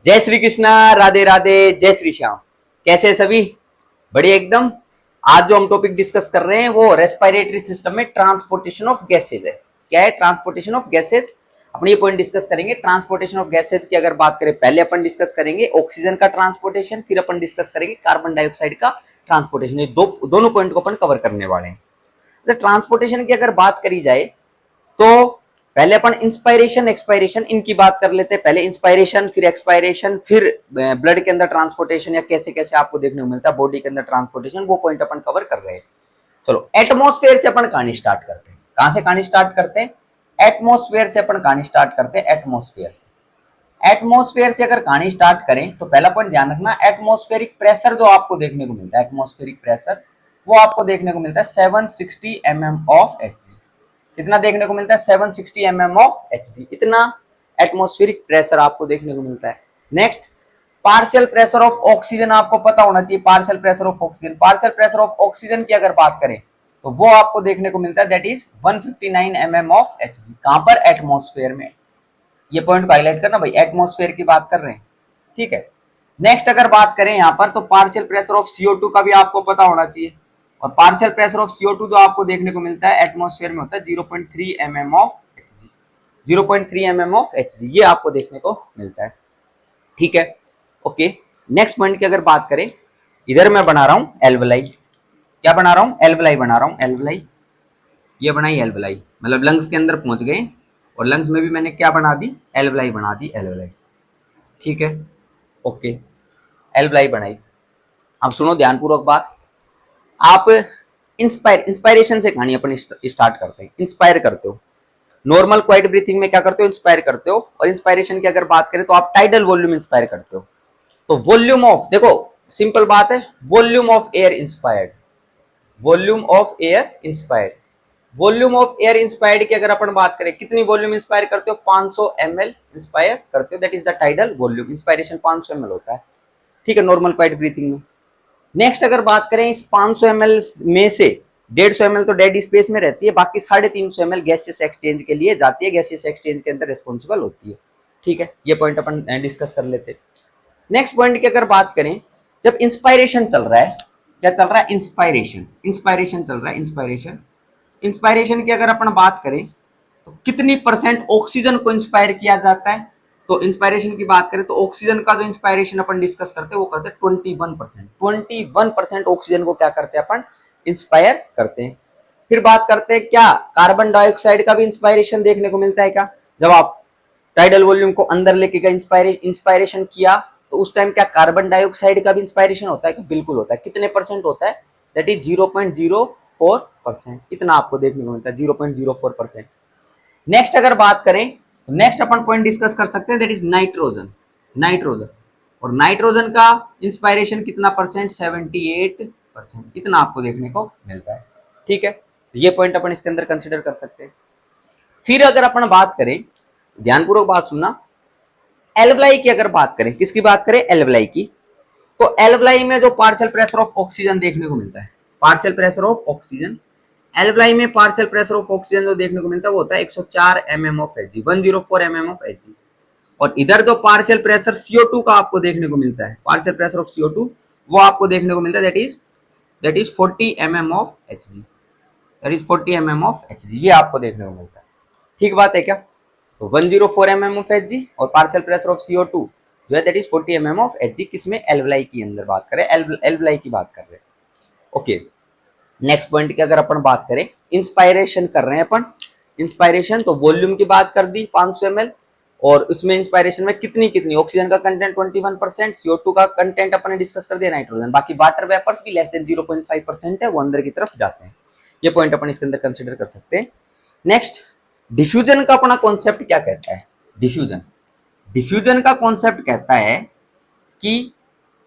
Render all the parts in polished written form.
जय श्री कृष्णा, राधे राधे, जय श्री श्याम। कैसे हैं सभी? बढ़िया एकदम। आज जो हम टॉपिक डिस्कस कर रहे हैं वो रेस्पिरेटरी सिस्टम में ट्रांसपोर्टेशन ऑफ गैसेज है। क्या है? Transportation of gases. अपन ये पॉइंट डिस्कस करेंगे। ट्रांसपोर्टेशन ऑफ गैसेज की अगर बात करें, पहले अपन डिस्कस करेंगे ऑक्सीजन का ट्रांसपोर्टेशन, फिर अपन डिस्कस करेंगे कार्बन डाइऑक्साइड का ट्रांसपोर्टेशन। ये दोनों पॉइंट को अपन कवर करने वाले हैं। तो ट्रांसपोर्टेशन की अगर बात करी जाए तो पहले अपन इंस्पायरेशन एक्सपायरेशन इनकी बात कर लेते हैं। पहले इंस्पायरेशन, फिर एक्सपायरेशन, फिर ब्लड के अंदर ट्रांसपोर्टेशन या कैसे कैसे आपको देखने को मिलता है बॉडी के अंदर ट्रांसपोर्टेशन, वो पॉइंट अपन कवर कर रहे हैं। चलो, एटमॉस्फेयर से अपन कहानी स्टार्ट करते हैं। कहां से कहानी स्टार्ट करते हैं? एटमॉस्फेयर से अपन कहानी स्टार्ट करते हैं। एटमॉस्फेयर से अगर कहानी स्टार्ट करें तो पहला पॉइंट ध्यान रखना, एटमॉस्फेरिक प्रेशर जो आपको देखने को मिलता है, एटमॉस्फेरिक प्रेशर वो आपको देखने को मिलता है 760 mm ऑफ Hg। कितना देखने को मिलता है? 760 mm ऑफ Hg। इतना एटमॉस्फेरिक प्रेशर आपको देखने को मिलता है। Next, partial pressure of oxygen आपको पता होना चाहिए। Partial pressure of oxygen, partial pressure of oxygen की अगर बात करें तो वो आपको देखने को मिलता है, that is 159 mm of Hg। कहां पर? एटमॉस्फेयर में। ये पॉइंट को हाईलाइट करना भाई, एटमॉस्फेयर की बात कर रहे हैं, ठीक है। नेक्स्ट अगर बात करें यहां पर तो पार्शियल प्रेशर ऑफ CO2 का भी आपको पता होना चाहिए। और पार्शियल प्रेशर ऑफ CO2 जो आपको देखने को मिलता है एटमॉस्फेयर में होता है 0.3 mm of Hg। 0.3 mm of Hg ये आपको देखने को मिलता है, ठीक है। ओके, नेक्स्ट पॉइंट की अगर बात करें, इधर मैं बना रहा हूं एल्वलाई। क्या बना रहा हूं? एल्वलाई बना रहा हूं। एल्वलाई, ये बनाई एल्वलाई, मतलब लंग्स के अंदर पहुंच गए और लंग्स में भी मैंने क्या बना दी? एल्वलाई बना दी, एल्वलाई, ठीक है। ओके, एल्वलाई बनाई। अब सुनो ध्यानपूर्वक बात। आप इंस्पायरेशन से कहानी अपन स्टार्ट करते हैं। इंस्पायर करते हो, नॉर्मल क्वाइट ब्रीथिंग में क्या करते हो? इंस्पायर करते हो। और इंस्पायरेशन की अगर बात करें तो आप टाइडल वॉल्यूम इंस्पायर करते हो। तो वॉल्यूम ऑफ, देखो सिंपल बात है, volume of air inspired, volume of air inspired. Volume of air inspired की अगर अपन बात करें, कितनी वॉल्यूम इंस्पायर करते हो? 500 ml इंस्पायर करते हो, that is the tidal volume. Inspiration 500 ml होता है, ठीक है, नॉर्मल क्वाइट ब्रीथिंग में। नेक्स्ट अगर बात करें, इस 500 ml में से 150 ml तो डेड स्पेस में रहती है, बाकी 350 ml गैसियस एक्सचेंज के लिए जाती है, गैसियस एक्सचेंज के अंदर रिस्पॉन्सिबल होती है, ठीक है। ये पॉइंट अपन डिस्कस कर लेते हैं। नेक्स्ट पॉइंट की अगर बात करें, जब इंस्पायरेशन चल रहा है, क्या चल रहा है? इंस्पायरेशन, इंस्पायरेशन चल रहा है, इंस्पायरेशन। इंस्पायरेशन की अगर अपन बात करें तो कितनी परसेंट ऑक्सीजन को इंस्पायर किया जाता है? तो इंस्पायरेशन की बात करें तो ऑक्सीजन का जो इंस्पायरेशन अपन डिस्कस करते हैं वो करते हैं 21%। 21% ऑक्सीजन को क्या करते हैं अपन? इंस्पायर करते हैं। फिर बात करते हैं, क्या कार्बन डाइऑक्साइड का भी इंस्पायरेशन देखने को मिलता है क्या? जब आप टाइडल वॉल्यूम को अंदर लेके गए, इंस्पायरेशन किया, तो उस टाइम क्या कार्बन डाइऑक्साइड का भी इंस्पायरेशन होता है? बिल्कुल होता है। कितने परसेंट होता है? That is 0.04%। इतना आपको देखने को मिलता है, 0.04%। नेक्स्ट अगर बात करें तो नेक्स्ट अपन पॉइंट डिस्कस कर सकते हैं, दैट इज नाइट्रोजन। नाइट्रोजन, और नाइट्रोजन का इंस्पायरेशन कितना परसेंट? 78%। इतना आपको देखने को मिलता है, ठीक है। ये पॉइंट अपन इसके अंदर कंसिडर कर सकते हैं। फिर अगर अपन बात करें, ध्यानपूर्वक बात सुनना, एल्वलाई की अगर बात करें, किसकी बात करें? एल्वलाई की। तो एल्वलाई में जो पार्शियल प्रेशर ऑफ ऑक्सीजन देखने को मिलता है, partial pressure of oxygen, alveoli में पार्शियल प्रेशर ऑफ ऑक्सीजन जो देखने को मिलता है वो होता है 104 mm of Hg, 104 mm of Hg। और इधर जो पार्शियल प्रेशर CO2 का आपको देखने को मिलता है, पार्शियल प्रेशर ऑफ CO2 वो आपको देखने को मिलता है, that is 40 mm of Hg, that is 40 mm of Hg। ये आपको देखने को मिलता है, ठीक बात है क्या? तो 104 mm ऑफ Hg और पार्शियल प्रेशर ऑफ CO2 जो है that is 40 mm of Hg। किसमें? एल्वलाई की अंदर बात करें, एल्वलाई की बात कर रहे हैं, ओके। नेक्स्ट पॉइंट की अगर अपन बात करें, इंस्पायरेशन कर रहे हैं अपन, इंस्पायरेशन तो वॉल्यूम की बात कर दी 500 ml, और उसमें इंस्पायरेशन में कितनी ऑक्सीजन का कंटेंट 21%, CO2 का कंटेंट अपन ने डिस्कस कर दिया, नाइट्रोजन, बाकी वाटर वेपर्स भी लेस देन 0.5% है, वो अंदर की तरफ जाते हैं। ये पॉइंट अपन इसके अंदर कंसिडर कर सकते हैं। नेक्स्ट, डिफ्यूजन का अपना कॉन्सेप्ट क्या कहता है? डिफ्यूजन, डिफ्यूजन का कॉन्सेप्ट कहता है कि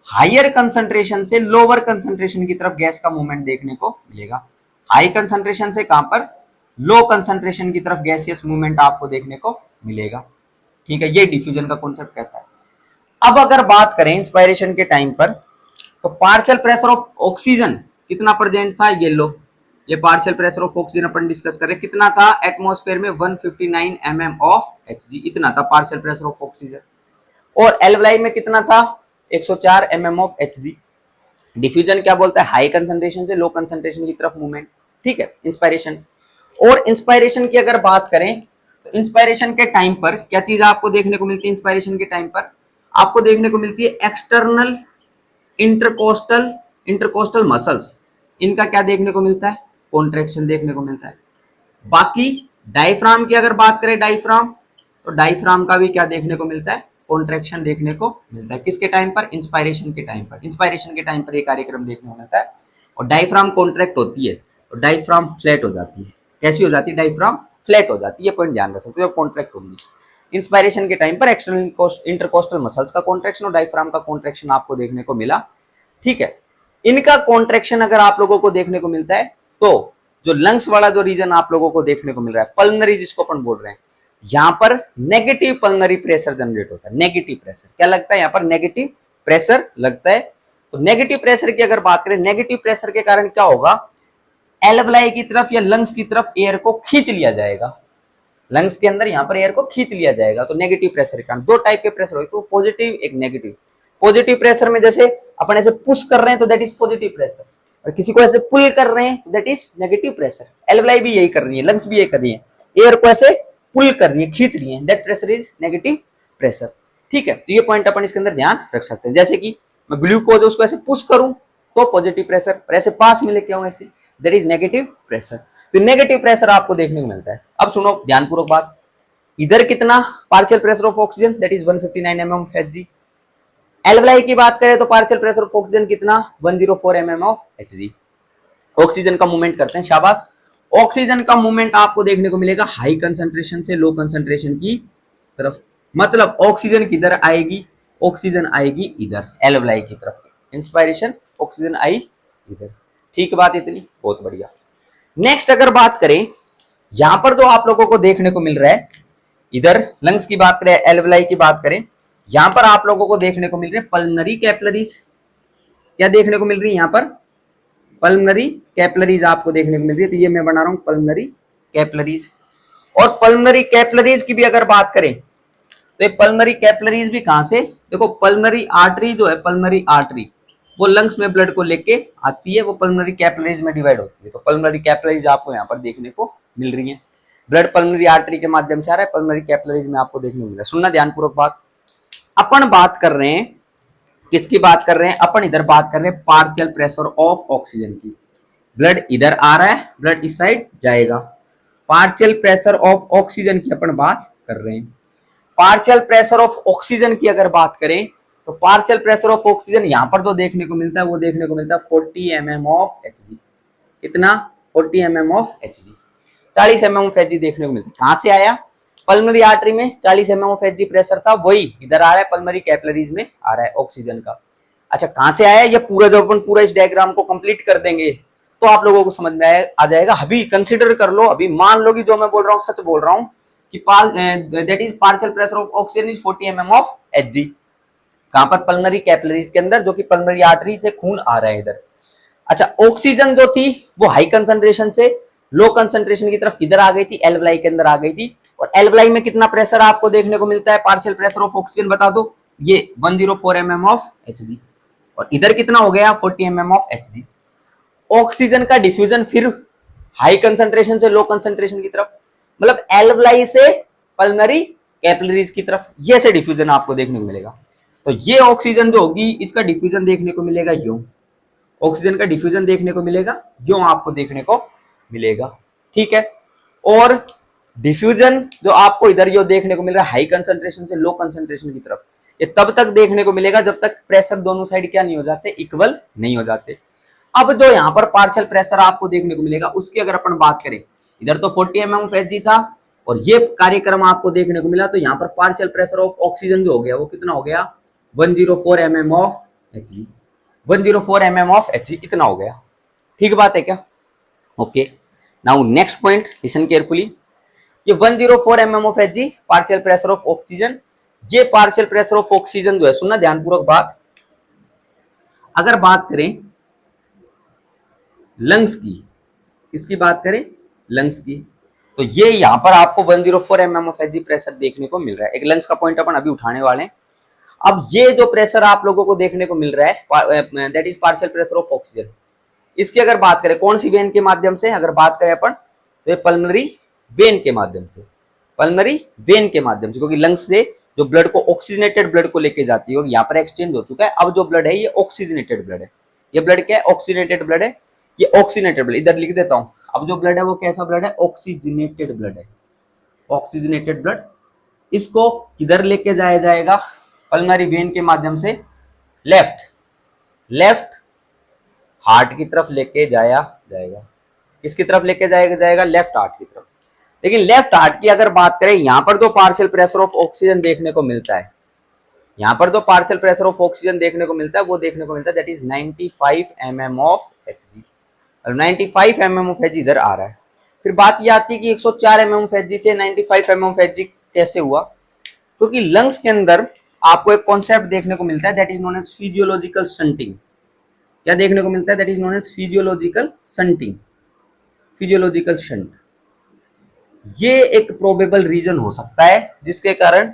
हायर कंसंट्रेशन से लोअर कंसंट्रेशन की तरफ गैस का मूवमेंट देखने को मिलेगा। हाई कंसंट्रेशन से कहां पर? लो कंसंट्रेशन की तरफ गैसियस मूवमेंट आपको देखने को मिलेगा, ठीक है। ये डिफ्यूजन का कॉन्सेप्ट कहता है। अब अगर बात करें इंस्पायरेशन के टाइम पर, तो पार्शियल प्रेशर ऑफ ऑक्सीजन कितना प्रेजेंट था? ये लो, ये partial pressure of oxygen upon discuss करें, कितना था एटमॉस्फेयर में? 159 mm ऑफ Hg। इतना था पार्शियल प्रेशर ऑफ ऑक्सीजन। और एल्वलाई में कितना था 104 mm ऑफ Hg। डिफ्यूजन क्या बोलता है, हाई कंसंट्रेशन से लो कंसंट्रेशन की तरफ मूवमेंट, ठीक है, इंस्पायरेशन। और इंस्पायरेशन की अगर बात करें तो इंस्पायरेशन के टाइम पर क्या चीज आपको देखने को मिलती है, इंस्पायरेशन के टाइम पर आपको देखने को मिलती है एक्सटर्नल इंटरकोस्टल इंटरकोस्टल मसल्स, इनका क्या देखने को मिलता है, कॉन्ट्रैक्शन देखने को मिलता है। बाकी डायफ्राम की अगर बात करें, डायफ्राम, तो डायफ्राम का भी क्या देखने को मिलता है, कॉन्ट्रैक्शन देखने को मिलता है। किसके टाइम पर, इंस्पायरेशन के टाइम पर। इंस्पायरेशन के टाइम पर ये कार्यक्रम देखने को मिलता है और डायफ्राम कॉन्ट्रैक्ट होती है और डायफ्राम फ्लैट हो जाती है। कैसी हो जाती है, डायफ्राम फ्लैट हो जाती है, पॉइंट ध्यान रख सकते हो, कॉन्ट्रैक्ट होगी। इंस्पायरेशन के टाइम पर एक्सटर्नल इंटरकोस्टल मसल्स का कॉन्ट्रैक्शन और डायफ्राम का कॉन्ट्रैक्शन आपको देखने को मिला, ठीक है। इनका कॉन्ट्रैक्शन अगर आप लोगों को देखने को मिलता है तो जो लंग्स वाला जो रीजन आप लोगों को देखने को मिल रहा है, पल्मनरी जिसको अपन बोल रहे हैं, यहां पर नेगेटिव पल्मनरी प्रेशर जनरेट होता है। नेगेटिव प्रेशर क्या लगता है, यहां पर नेगेटिव प्रेशर लगता है। तो नेगेटिव प्रेशर की अगर बात करें, नेगेटिव प्रेशर के कारण क्या होगा, एल्वलाई की तरफ या लंग्स की तरफ एयर को खींच लिया जाएगा, लंग्स के अंदर यहां पर एयर को खींच लिया जाएगा। तो नेगेटिव प्रेशर के कारण दो टाइप के प्रेशर होते हैं, तो पॉजिटिव एक नेगेटिव। पॉजिटिव प्रेशर में जैसे अपन ऐसे पुश कर रहे हैं तो दैट इज पॉजिटिव प्रेशर, और किसी को ऐसे पुल कर रहे हैं तो that is negative pressure. Alveoli भी यही कर रही है, लंग्स भी यही कर रही है, एयर को ऐसे पुल कर रही है, खींच रही है, that pressure is negative pressure, ठीक है। तो ये पॉइंट अपन इसके अंदर ध्यान रख सकते हैं। जैसे कि मैं ग्लूकोज उसको ऐसे पुश करूं तो पॉजिटिव प्रेशर, और ऐसे पास में लेके आऊं ऐसे, दैट इज नेगेटिव प्रेशर। तो नेगेटिव प्रेशर आपको देखने को मिलता है। अब सुनो ध्यानपूर्वक बात, इधर कितना partial pressure of oxygen, that is 159 mm of Hg। Alveoli की बात करें तो पार्शियल प्रेशर ऑफ ऑक्सीजन कितना, 104 mm ऑफ Hg। ऑक्सीजन का मूवमेंट करते हैं, शाबाश। ऑक्सीजन का मूवमेंट आपको देखने को मिलेगा हाई कंसंट्रेशन से लो कंसंट्रेशन की तरफ, मतलब ऑक्सीजन किधर आएगी, ऑक्सीजन आएगी इधर एल्वलाई की तरफ, इंस्पायरेशन ऑक्सीजन आई इधर, ठीक बात इतनी, बहुत बढ़िया। नेक्स्ट अगर बात करें, यहां पर जो आप लोगों को देखने को मिल रहा है, इधर लंग्स की बात करें, एल्वलाई की बात करें, यहां पर आप लोगों को देखने को मिल रहे हैं पल्मनरी कैपिलरीज। क्या देखने को मिल रही है यहां पर, पल्मनरी कैपिलरीज आपको देखने को मिल रही है। तो ये मैं बना रहा हूं पल्मनरी कैपिलरीज। और पल्मनरी कैपिलरीज की भी अगर बात करें तो ये पल्मनरी कैपिलरीज भी कहां से, देखो पल्मनरी आर्टरी जो है, पल्मनरी आर्टरी वो लंग्स में ब्लड को लेके आती है, वो पल्मनरी कैपिलरीज में डिवाइड होती है। तो पल्मनरी कैपिलरीज आपको यहाँ पर देखने को मिल रही है, ब्लड पल्मनरी आर्टरी के माध्यम से आ रहा है, पल्मनरी कैपिलरीज में आपको देखने को मिल रहा है। सुनना ध्यानपूर्वक बात, अपन बात कर रहे हैं, किसकी बात कर रहे हैं, अपन इधर बात कर रहे हैं पार्शियल प्रेशर ऑफ ऑक्सीजन की। ब्लड इधर आ रहा है, ब्लड इस साइड जाएगा, पार्शियल प्रेशर ऑफ ऑक्सीजन की अपन बात कर रहे हैं। पार्शियल प्रेशर ऑफ ऑक्सीजन की अगर बात करें तो पार्शियल प्रेशर ऑफ ऑक्सीजन यहां पर जो देखने को मिलता है वो देखने को मिलता है 40 mm ऑफ Hg। कितना, 40 mm of Hg, 40 mm of Hg देखने को मिलता है। कहां से आया, पल्मनरी आर्टरी में 40 mm ऑफ Hg प्रेशर था, वही इधर आ रहा है पल्मनरी कैपिलरीज में आ रहा है ऑक्सीजन का। अच्छा कहां से आया, ये पूरा जब अपन पूरा इस डायग्राम को कंप्लीट कर देंगे तो आप लोगों को समझ में आ जाएगा। अभी कंसिडर कर लो, अभी मान लो कि जो मैं बोल रहा हूँ सच बोल रहा हूँ कि that is partial pressure of oxygen is 40 mm of Hg। कहां पर, पल्मनरी कैपिलरीज के अंदर, जो कि पल्मनरी आर्टरी से खून आ रहा है इधर। अच्छा ऑक्सीजन जो थी वो हाई कंसंट्रेशन से लो कंसंट्रेशन की तरफ किधर आ गई थी, एल्वलाई के अंदर आ गई थी। और एल्वलाई में कितना प्रेशर आपको देखने को मिलता है, पार्शियल प्रेशर ऑफ ऑक्सीजन बता दो, ये 104 mm ऑफ Hg। और इधर कितना हो गया, 40 mm ऑफ Hg। ऑक्सीजन का डिफ्यूजन फिर हाई कंसंट्रेशन से लो कंसंट्रेशन की तरफ, मतलब एल्वलाई से पल्मनरी कैपिलरीज की तरफ, ये से डिफ्यूजन आपको देखने को मिलेगा। तो ये ऑक्सीजन जो होगी इसका डिफ्यूजन देखने को मिलेगा यूं, ऑक्सीजन का डिफ्यूजन देखने को मिलेगा यूं आपको देखने को मिलेगा, ठीक है। और डिफ्यूजन जो आपको इधर जो देखने को मिल रहा है हाई कंसंट्रेशन से लो कंसंट्रेशन की तरफ, ये तब तक देखने को मिलेगा जब तक प्रेशर दोनों साइड क्या नहीं हो जाते, इक्वल नहीं हो जाते। अब जो यहाँ पर पार्शियल प्रेशर आपको देखने को मिलेगा उसकी अगर अपन बात करें, इधर तो 40 mm ऑफ Hg था और ये कार्यक्रम आपको देखने को मिला, तो यहाँ पर पार्शियल प्रेशर ऑफ ऑक्सीजन जो हो गया वो कितना हो गया, 104 mm of Hg, 104 mm of Hg इतना हो गया, ठीक बात है क्या, okay. Now next point listen carefully, ये 104 mm of Hg partial pressure of oxygen, ये पार्शियल प्रेशर ऑफ ऑक्सीजन जो है, सुनना ध्यानपूर्वक बात, अगर बात करें लंग्स की, किसकी बात करें, लंग्स की, तो ये यहां पर आपको 104 mm ऑफ Hg प्रेशर देखने को मिल रहा है। एक लंग्स का पॉइंट अपन अभी उठाने वाले हैं। अब ये जो प्रेशर आप लोगों को देखने को मिल रहा है that is partial pressure of oxygen, इसकी अगर बात करें कौन सी वेन के माध्यम से, अगर बात करें अपन तो ये पल्मोनरी वेन के माध्यम से, पल्मोनरी वेन के माध्यम से, क्योंकि लंग्स से जो ब्लड को ऑक्सीजनेटेड ब्लड को लेके जाती है और यहाँ पर एक्सचेंज हो चुका है। अब जो ब्लड है ये ऑक्सीजनेटेड ब्लड है, ये ब्लड क्या है, ऑक्सीजनेटेड ब्लड है, ये ऑक्सीजनेटेड ब्लड इधर लिख देता हूं। अब जो ब्लड है वो कैसा ब्लड है, ऑक्सीजनेटेड ब्लड है, ऑक्सीजनेटेड ब्लड। इसको किधर लेके जाया जाएगा, पल्मोनरी वेन के माध्यम से लेफ्ट लेफ्ट हार्ट की तरफ लेके जाया जाएगा। किसकी तरफ लेके जाएगा, लेफ्ट हार्ट की तरफ। लेकिन लेफ्ट हार्ट की अगर बात करें, यहां पर जो पार्शियल प्रेशर ऑफ ऑक्सीजन देखने को मिलता है, यहां पर जो पार्शियल प्रेशर ऑफ ऑक्सीजन देखने को मिलता है वो देखने को मिलता है that is 95 mm of Hg। 95 mm of Hg इधर आ रहा है। फिर बात ये आती है कि 104 mm ऑफ Hg से 95 mm ऑफ Hg कैसे हुआ, क्योंकि लंग्स के अंदर आपको एक कॉन्सेप्ट देखने को मिलता है that is known as physiological shunting. क्या देखने को मिलता है, that is known as physiological shunting, physiological shunt. ये एक प्रोबेबल रीजन हो सकता है जिसके कारण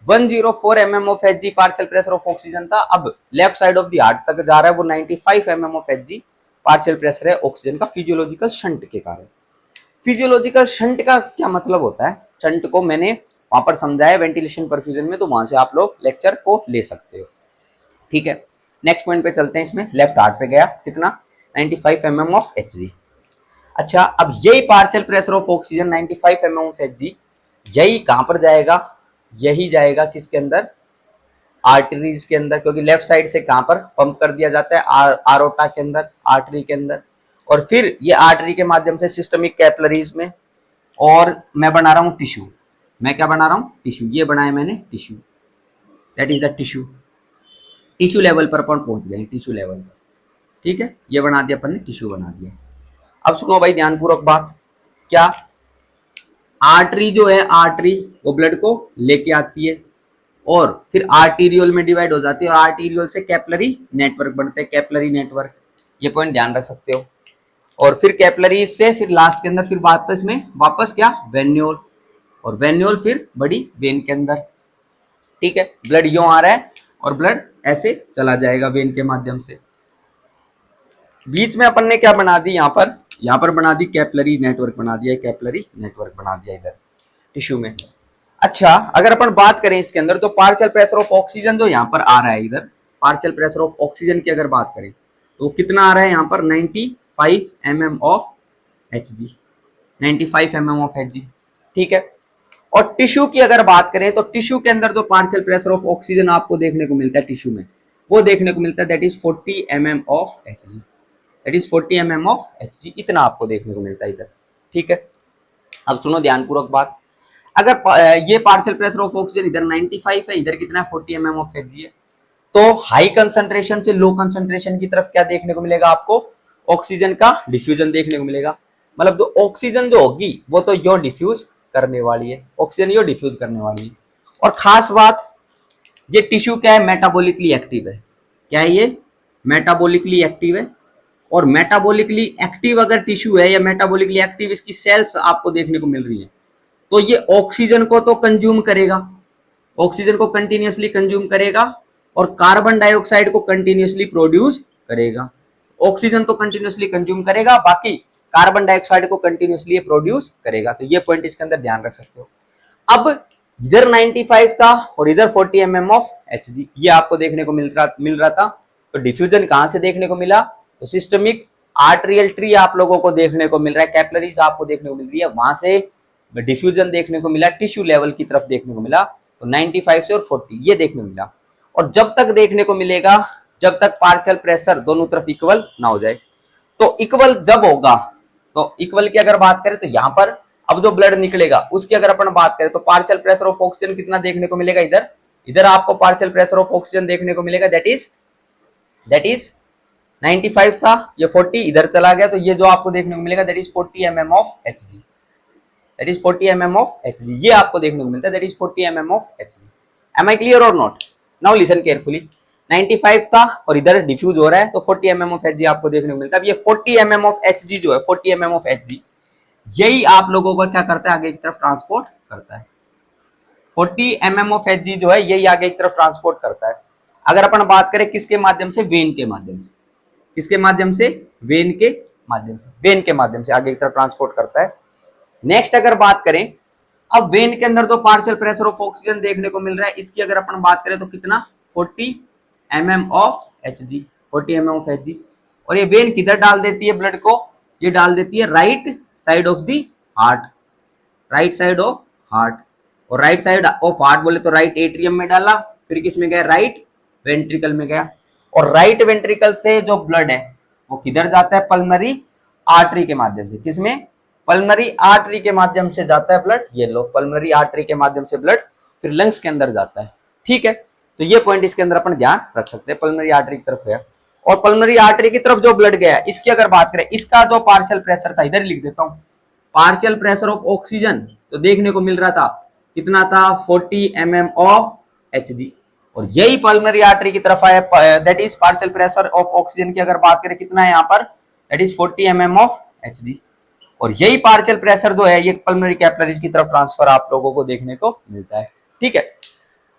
104 mm of Hg partial pressure of oxygen था, अब left side of the heart तक जा रहा है, वो 95 mm of Hg partial pressure है ऑक्सीजन का फिजियोलॉजिकल शंट के कारण। फिजियोलॉजिकल शंट का क्या मतलब होता है, शंट को मैंने वहां पर समझाया वेंटिलेशन परफ्यूजन में, तो वहां से आप लोग लेक्चर को ले सकते हो। ठीक है, नेक्स्ट पॉइंट पे चलते हैं। इसमें लेफ्ट हार्ट पे गया कितना, 95 mm ऑफ Hg। अच्छा, अब यही partial pressure of oxygen 95 mm of Hg यही कहां पर जाएगा, यही जाएगा किसके अंदर, आर्टरीज के अंदर, क्योंकि लेफ्ट साइड से कहां पर पंप कर दिया जाता है, आरोटा के अंदर, आर्टरी के अंदर, और फिर ये आर्टरी के माध्यम से सिस्टमिक कैपिलरीज में, और मैं बना रहा हूं टिश्यू। मैं क्या बना रहा हूं, टिश्यू। ये बनाया मैंने tissue, that is the tissue. Tissue level पर अपन पहुंच गए, टिश्यू लेवल पर। ठीक है, ये बना दिया अपन ने, टिश्यू बना दिया। अब सुनो भाई ध्यानपूर्वक बात, क्या आर्टरी जो है, आर्टरी वो ब्लड को लेके आती है और फिर आर्टीरियल में डिवाइड हो जाती है, और आर्टीरियल से कैपिलरी नेटवर्क बनते हैं, कैपिलरी नेटवर्क। ये पॉइंट ध्यान रख सकते हो। और फिर कैपिलरी से फिर लास्ट के अंदर फिर वापस क्या, वेन्यूल, और वेन्यूल फिर बड़ी वेन के अंदर। ठीक है, ब्लड यूं आ रहा है और ब्लड ऐसे चला जाएगा वेन के माध्यम से। बीच में अपन ने क्या बना दी, यहाँ पर बना दी कैपिलरी नेटवर्क, बना दिया कैपिलरी नेटवर्क बना दिया इधर टिश्यू में। अच्छा, अगर अपन बात करें इसके अंदर, तो पार्शियल प्रेशर ऑफ ऑक्सीजन जो यहाँ पर आ रहा है इधर, पार्शियल प्रेशर ऑफ ऑक्सीजन की अगर बात करें तो कितना आ रहा है यहाँ पर, 95 mm of Hg, 95 mm of Hg। ठीक है, और टिश्यू की अगर बात करें तो टिश्यू के अंदर जो पार्शियल प्रेशर ऑफ ऑक्सीजन आपको देखने को मिलता है टिश्यू में, वो देखने को मिलता है that is 40 mm of Hg, that is 40 mm of Hg, इतना आपको देखने को मिलता है इधर। ठीक है, अब सुनो ध्यानपूर्वक बात, अगर ये पार्शियल प्रेशर ऑफ ऑक्सीजन इधर 95 है, इधर कितना है, 40 mm ऑफ Hg है, तो हाई कंसंट्रेशन से लो कंसंट्रेशन की तरफ क्या देखने को मिलेगा आपको, ऑक्सीजन का डिफ्यूजन देखने को मिलेगा। मतलब जो ऑक्सीजन जो होगी वो तो यो डिफ्यूज करने वाली है, ऑक्सीजन यो डिफ्यूज करने वाली है। और खास बात, ये टिश्यू क्या है, मेटाबॉलिकली एक्टिव है। क्या है ये, मेटाबॉलिकली एक्टिव है। और मेटाबॉलिकली एक्टिव अगर टिश्यू है या मेटाबॉलिकली एक्टिव इसकी सेल्स आपको देखने को मिल रही है, तो ये ऑक्सीजन को तो कंज्यूम करेगा, ऑक्सीजन को कंटिन्यूअसली कंज्यूम करेगा, और कार्बन डाइऑक्साइड को कंटिन्यूअसली प्रोड्यूस करेगा। ऑक्सीजन तो कंटिन्यूअसली कंज्यूम करेगा, बाकी कार्बन डाइऑक्साइड को कंटिन्यूअसली प्रोड्यूस करेगा। तो ये पॉइंट इसके अंदर ध्यान रख सकते हो। अब इधर 95 था और इधर 40 mm ऑफ Hg, ये आपको देखने को मिल रहा था। तो डिफ्यूजन कहां से देखने को मिला, तो सिस्टमिक आर्टरियल ट्री आप लोगों को देखने को मिल रहा है, कैपिलरीज आपको देखने को मिल रही है, वहां से डिफ्यूजन देखने को मिला, टिश्यू लेवल की तरफ देखने को मिला। तो 95 से और 40 ये देखने को मिला। और जब तक देखने को मिलेगा जब तक पार्शियल प्रेशर दोनों तरफ इक्वल ना हो जाए। तो इक्वल जब होगा, तो इक्वल की अगर बात करें तो यहाँ पर अब जो ब्लड निकलेगा उसकी अगर अपन बात करें तो पार्शियल प्रेशर ऑफ ऑक्सीजन कितना देखने को मिलेगा, इधर आपको पार्शियल प्रेशर ऑफ ऑक्सीजन देखने को मिलेगा, दैट इज 95 था, ये 40 इधर चला गया, तो ये जो आपको देखने को मिलेगा that is 40 mm of Hg, that is 40 mm of Hg, ये आपको देखने को मिलता है, that is 40 mm of Hg। Am I clear or not? Now listen carefully, 95 था और इधर डिफ्यूज हो रहा है, तो 40 mm ऑफ Hg आपको देखने को मिलता है। अब ये 40 mm ऑफ Hg जो है, 40 mm ऑफ Hg, यही आप लोगों का क्या करता है, आगे की तरफ ट्रांसपोर्ट करता है। 40 ऑफ Hg जो है यही आगे की तरफ ट्रांसपोर्ट करता है। अगर अपन बात करें किसके माध्यम से, वेन के माध्यम से, किसके माध्यम से, वेन के माध्यम से, वेन के माध्यम से आगे की तरफ ट्रांसपोर्ट करता है। नेक्स्ट अगर बात करें, अब वेन के अंदर तो पार्शियल प्रेशर ऑफ ऑक्सीजन देखने को मिल रहा है, इसकी अगर अपन बात करें तो कितना, 40 ऑफ Hg, 40 ऑफ Hg। और ये वेन किधर डाल देती है ब्लड को, ये डाल देती है right side of the heart, right side of heart. और राइट साइड ऑफ हार्ट बोले तो राइट एट्रियम में डाला, फिर किस में गया, राइट वेंट्रिकल में गया। और राइट वेंट्रिकल से जो ब्लड है वो किधर जाता है, पल्मनरी आर्टरी के माध्यम से, किसमें, पल्मनरी आर्टरी के माध्यम से जाता है ब्लड। ये लो, पल्मनरी आर्टरी के माध्यम से ब्लड फिर लंग्स के अंदर जाता है। ठीक है, तो ये पॉइंट इसके अंदर अपन ध्यान रख सकते हैं, पल्मनरी आर्टरी की तरफ गया। और पल्मनरी आर्टरी की तरफ जो ब्लड गया, इसकी अगर बात करें, इसका जो पार्शियल प्रेशर था, इधर लिख देता हूं, पार्शियल प्रेशर ऑफ ऑक्सीजन तो देखने को मिल रहा था, कितना था, 40 ऑफ Hg। और यही पल्मनरी आर्टरी की तरफ आया, that is partial pressure of oxygen की अगर बात करें कितना है यहाँ पर, दैट इज 40 ऑफ Hg। और यही पार्शियल प्रेशर जो है ये पल्मनरी कैपिलरीज की तरफ ट्रांसफर आप लोगों को देखने को मिलता है। ठीक है,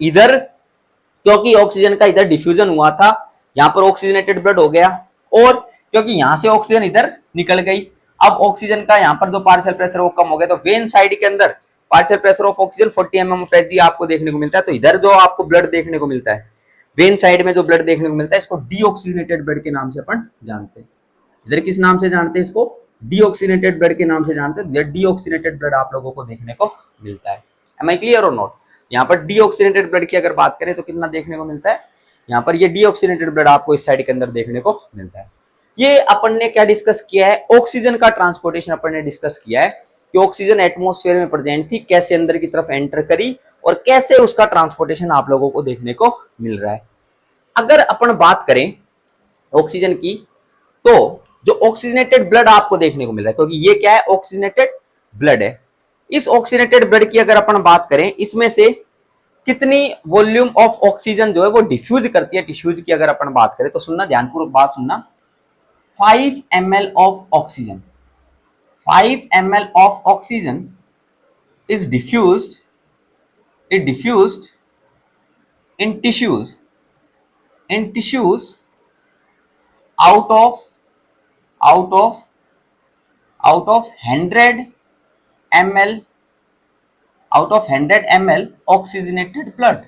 इधर क्योंकि ऑक्सीजन का इधर डिफ्यूजन हुआ था, यहाँ पर ऑक्सीजनेटेड ब्लड हो गया, और क्योंकि यहाँ से ऑक्सीजन इधर निकल गई, अब ऑक्सीजन का यहाँ पर जो पार्शियल प्रेशर वो कम हो गया, तो वेन साइड के अंदर partial pressure of oxygen 40 of Hg आपको देखने को मिलता है। तो इधर जो आपको ब्लड देखने को मिलता है, वेन साइड में जो ब्लड देखने को मिलता है, इसको डीऑक्सीजनेटेड ब्लड के नाम से अपन जानते हैं। इधर किस नाम से जानते हैं, इसको डीऑक्सीजनेटेड ब्लड के नाम से जानते हैं। डीऑक्सीजनेटेड ब्लड आप लोगों को देखने को मिलता है। M I clear or not? यहाँ पर डीऑक्सीजनेटेड ब्लड की अगर बात करें तो कितना देखने को मिलता है, यहाँ पर ये डीऑक्सीजनेटेड ब्लड आपको इस साइड के अंदर देखने को मिलता है। ये अपन ने क्या डिस्कस किया है, ऑक्सीजन का ट्रांसपोर्टेशन अपन ने डिस्कस किया है कि ऑक्सीजन एटमॉस्फेयर में प्रेजेंट थी, कैसे अंदर की तरफ एंटर करी और कैसे उसका ट्रांसपोर्टेशन आप लोगों को देखने को मिल रहा है। अगर अपन बात करें ऑक्सीजन की, तो जो ऑक्सीजनेटेड ब्लड आपको देखने को मिल रहा है, क्योंकि ये क्या है, ऑक्सीजनेटेड ब्लड है। इस ऑक्सीजनेटेड ब्लड की अगर अपन बात करें, इसमें से कितनी वॉल्यूम ऑफ ऑक्सीजन जो है वो डिफ्यूज करती है टिश्यूज की अगर अपन बात करें, तो सुनना ध्यानपूर्वक बात सुनना, 5 ml of oxygen, 5 ml of oxygen is diffused in tissues out of 100 ml oxygenated blood,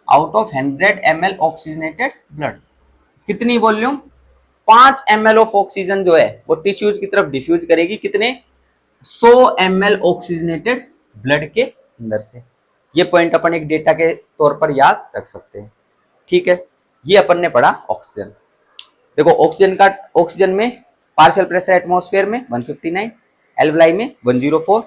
out of 100 ml oxygenated blood कितनी वॉल्यूम, 5 ml ऑफ ऑक्सीजन जो है वो टिश्यूज की तरफ डिफ्यूज करेगी, कितने, 100 ml ऑक्सीजनेटेड ब्लड के अंदर से। ये पॉइंट अपन एक डेटा के तौर पर याद रख सकते हैं। ठीक है, ये अपन ने पढ़ा ऑक्सीजन। देखो ऑक्सीजन में पार्शियल प्रेशर एटमॉस्फेयर में 159, एल्वलाई में 104,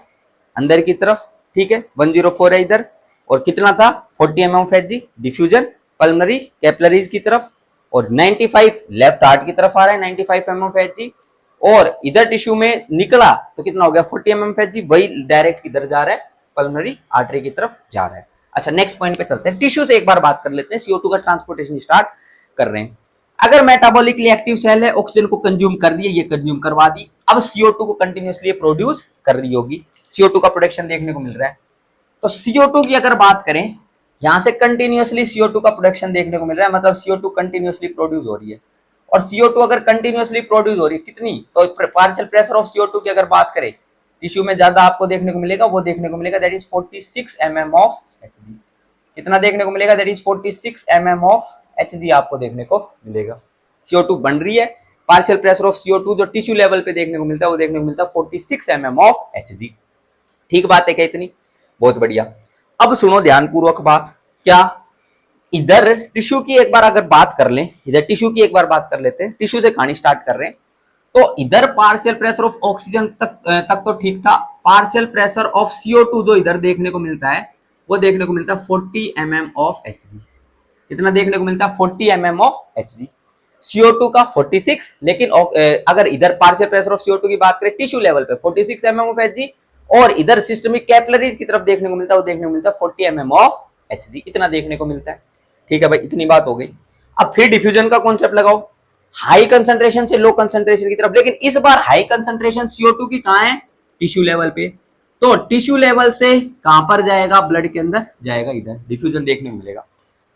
अंदर की तरफ, ठीक है 104 है इधर, और कितना था 40 of Hg, diffusion pulmonary capillaries की तरफ, और 95 लेफ्ट हार्ट की तरफ आ रहा है 95 ऑफ Hg, और इधर टिश्यू में निकला तो कितना हो गया 40 ऑफ Hg, वही डायरेक्ट इधर जा रहा है पल्मनरी आर्टरी की तरफ जा रहा है। अच्छा नेक्स्ट पॉइंट पे चलते हैं, टिश्यू से एक बार बात कर लेते हैं, CO2 का ट्रांसपोर्टेशन स्टार्ट कर रहे हैं। अगर मेटाबॉलिकली एक्टिव सेल है, ऑक्सीजन को कंज्यूम कर दिए, ये कंज्यूम करवा दी, अब CO2 को कंटिन्यूअसली प्रोड्यूस कर रही होगी, CO2 का प्रोडक्शन देखने को मिल रहा है। तो CO2 की अगर बात करें, यहां से कंटिन्यूअसली CO2 का प्रोडक्शन देखने को मिल रहा है, मतलब CO2 कंटिन्यूअसली प्रोड्यूस हो रही है। और CO2 अगर कंटिन्यूअसली प्रोड्यूस हो रही है कितनी, तो पार्शियल प्रेशर ऑफ CO2 की अगर बात करें, टिश्यू में ज्यादा आपको देखने को मिलेगा, वो देखने को मिलेगा दैट इज 46 ऑफ Hg। कितना देखने को मिलेगा, दैट इज 46 ऑफ Hg आपको देखने को मिलेगा। CO2 बन रही है, पार्शियल प्रेशर ऑफ CO2 जो टिश्यू लेवल पे देखने को मिलता है वो देखने को मिलता है 46 ऑफ Hg। ठीक बात है क्या इतनी, बहुत बढ़िया। अब सुनो ध्यानपूर्वक बात, क्या इधर टिश्यू की एक बार अगर बात कर लें, इधर टिश्यू की एक बार बात कर लेते हैं, टिश्यू से कहानी स्टार्ट कर रहे हैं। तो इधर पार्शियल प्रेशर ऑफ ऑक्सीजन तक तो ठीक था, पार्शियल प्रेशर ऑफ CO2 जो इधर देखने को मिलता है वो देखने को मिलता है 40 ऑफ Hg। कितना देखने को मिलता है, 40 ऑफ Hg। CO2 का 46, लेकिन अगर इधर पार्शियल प्रेशर ऑफ CO2 की बात करें टिश्यू लेवल पे 46 ऑफ Hg, और इधर सिस्टमिक कैपिलरीज की तरफ देखने को मिलता है वो देखने को मिलता है 40 ऑफ Hg, इतना देखने को मिलता है। ठीक है भाई, इतनी बात हो गई। अब फिर डिफ्यूजन का कॉन्सेप्ट लगाओ, हाई कंसंट्रेशन से लो कंसंट्रेशन की तरफ, लेकिन इस बार हाई कंसंट्रेशन CO2 की कहां है, टिश्यू लेवल पे, तो टिश्यू लेवल से कहां पर जाएगा, ब्लड के अंदर जाएगा, इधर डिफ्यूजन देखने को मिलेगा।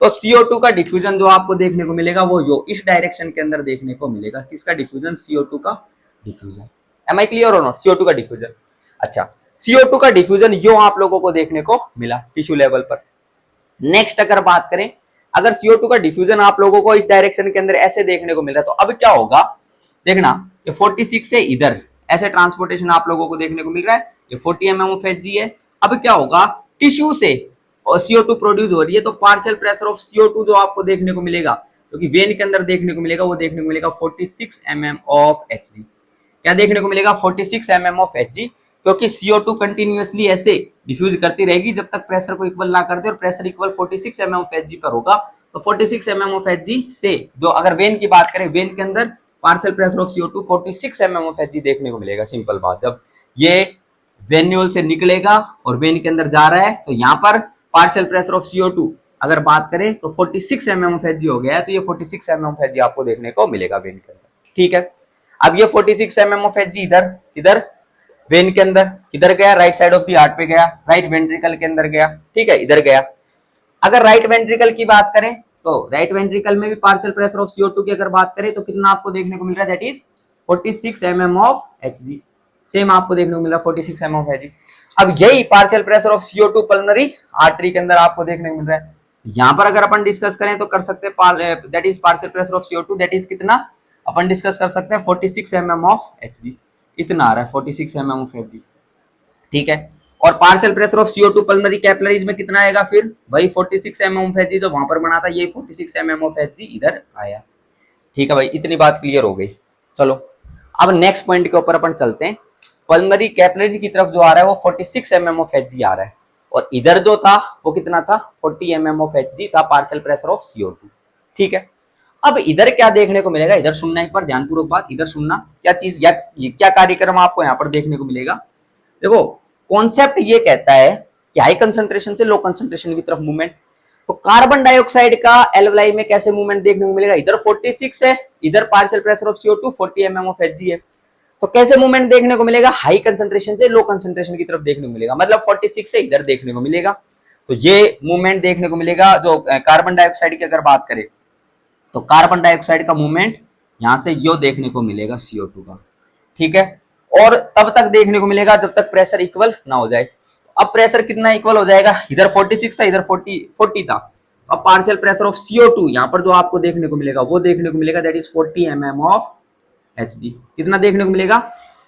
तो CO2 का डिफ्यूजन जो आपको देखने को मिलेगा वो यो इस डायरेक्शन के अंदर देखने को मिलेगा। किसका डिफ्यूजन, CO2 का diffusion. M I clear or not, CO2 का डिफ्यूजन। अच्छा, CO2 का डिफ्यूजन यो आप लोगों को देखने को मिला टिश्यू लेवल पर। नेक्स्ट अगर बात करें, अगर CO2 का डिफ्यूजन आप लोगों को इस डायरेक्शन के अंदर ऐसे देखने को मिल रहा है, तो अब क्या होगा, देखना ये 46 से इधर ऐसे ट्रांसपोर्टेशन आप लोगों को देखने को मिल रहा है, ये 40 mm ऑफ Hg है। अब क्या होगा, टिश्यू से और CO2 प्रोड्यूस हो रही है, तो पार्शियल प्रेशर ऑफ CO2 जो आपको देखने को मिलेगा, क्योंकि वेन के अंदर देखने को मिलेगा, वो देखने को मिलेगा 46 mm ऑफ Hg। क्या देखने को मिलेगा, 46 mm ऑफ Hg, क्योंकि CO2 कंटिन्यूअसली ऐसे डिफ्यूज करती रहेगी जब तक प्रेशर को इक्वल ना कर दे, और pressure equal 46 mm of Hg पर होगा। तो 46 mm ऑफ Hg से जो अगर वेन की बात करें, वेन के अंदर partial pressure of CO2 46 mm of Hg देखने को मिलेगा। सिंपल बात, जब ये वेन्यूल से निकलेगा और वेन के अंदर जा रहा है, तो यहाँ पर पार्शियल प्रेशर ऑफ CO2 अगर बात करें तो 46 mm ऑफ Hg हो गया है, तो ये 46 mm ऑफ Hg आपको देखने को मिलेगा वेन के अंदर। ठीक है, अब ये 46 mm ऑफ Hg इधर इधर वेन के अंदर किधर गया, right side of the heart पे गया, राइट वेंट्रिकल के अंदर गया। ठीक है, इधर गया। अगर राइट वेंट्रिकल की बात करें, तो राइट वेंट्रिकल में भी पार्शियल प्रेशर ऑफ CO2 की अगर बात करें तो कितना आपको देखने को मिल रहा है, that is 46 mm of Hg। Same आपको देखने को मिल रहा है 46 mm ऑफ Hg। अब यही partial pressure of CO2 pulmonary artery के अंदर आपको देखने को मिल रहा है। यहां पर अगर अपन डिस्कस करें तो कर सकते हैं, that is partial pressure of CO2 that is कितना, अपन डिस्कस कर सकते हैं 46 mm ऑफ Hg। इतना आ रहा है 46 mm ऑफ Hg। ठीक है, और partial pressure of CO2 pulmonary capillaries में कितना आएगा, फिर वही 46 mm ऑफ Hg जो वहां पर बना था, ये 46 mm ऑफ Hg इधर आया। ठीक है भाई, इतनी बात क्लियर हो गई। चलो अब नेक्स्ट पॉइंट के ऊपर अपन चलते हैं। पल्मोनरी कैपिलरीज की तरफ जो आ रहा है वो 46 mm ऑफ Hg आ रहा है, और इधर जो था वो कितना था, 40 mm ऑफ Hg था पार्शियल प्रेशर ऑफ CO2। ठीक है, अब इधर क्या देखने को मिलेगा, इधर सुनना एक बार ध्यानपूर्वक बात, इधर सुनना क्या चीज या क्या कार्यक्रम आपको यहाँ पर देखने को मिलेगा। देखो, कॉन्सेप्ट ये कहता है कि हाई कंसंट्रेशन से लो कंसंट्रेशन की तरफ मूवमेंट। तो कार्बन डाइऑक्साइड का एल्वलाई में कैसे मूवमेंट देखने को मिलेगा, इधर 46 है, इधर partial pressure of CO2 40 mm of Hg है, तो कैसे मूवमेंट देखने को मिलेगा, हाई कंसंट्रेशन से लो कंसंट्रेशन की तरफ देखने को मिलेगा, मतलब 46 से इधर देखने को मिलेगा। तो ये मूवमेंट देखने को मिलेगा जो कार्बन डाइऑक्साइड की अगर बात करें, तो कार्बन डाइऑक्साइड का मूवमेंट यहां से यो देखने को मिलेगा CO2 का। ठीक है, और तब तक देखने को मिलेगा जब तक प्रेशर इक्वल ना हो जाए। तो अब प्रेशर कितना इक्वल हो जाएगा, इधर 46 था, इधर 40 था। अब पार्शियल प्रेशर ऑफ CO2 यहाँ पर जो आपको देखने को मिलेगा वो देखने को मिलेगा, that is 40 mm of Hg। कितना देखने को मिलेगा,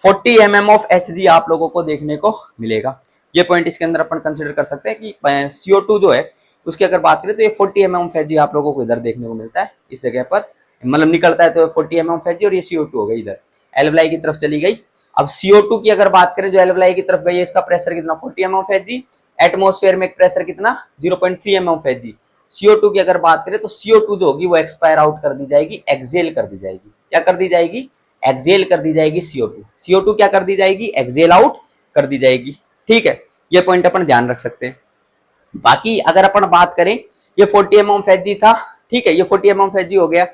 40 mm ऑफ Hg आप लोगों को देखने को मिलेगा। ये पॉइंट इसके अंदर अपन कंसिडर कर सकते हैं कि CO2 जो है उसकी अगर बात करें तो ये 40 mm ऑफ Hg आप लोगों को इधर देखने को मिलता है, इस जगह पर मतलब निकलता है, तो 40 mm ऑफ Hg, और ये CO2 हो गई, इधर एल्वलाई की तरफ चली गई। अब CO2 की अगर बात करें जो एल्वलाई की तरफ गई है, इसका प्रेशर कितना, 40 mm ऑफ Hg, एटमॉस्फेयर में प्रेशर कितना 0.3 mm ऑफ Hg। CO2 की अगर बात करें तो CO2 जो होगी वो एक्सपायर आउट कर दी जाएगी, एक्सेल कर दी जाएगी। क्या कर दी जाएगी, एक्सेल कर दी जाएगी CO2 क्या कर दी जाएगी, एक्सेल आउट कर दी जाएगी। ठीक है, ये पॉइंट अपन ध्यान रख सकते हैं। बाकी अगर अपन बात करें, ये 40 mm ऑफ Hg था, ठीक है, ये 40 mm ऑफ Hg हो गया,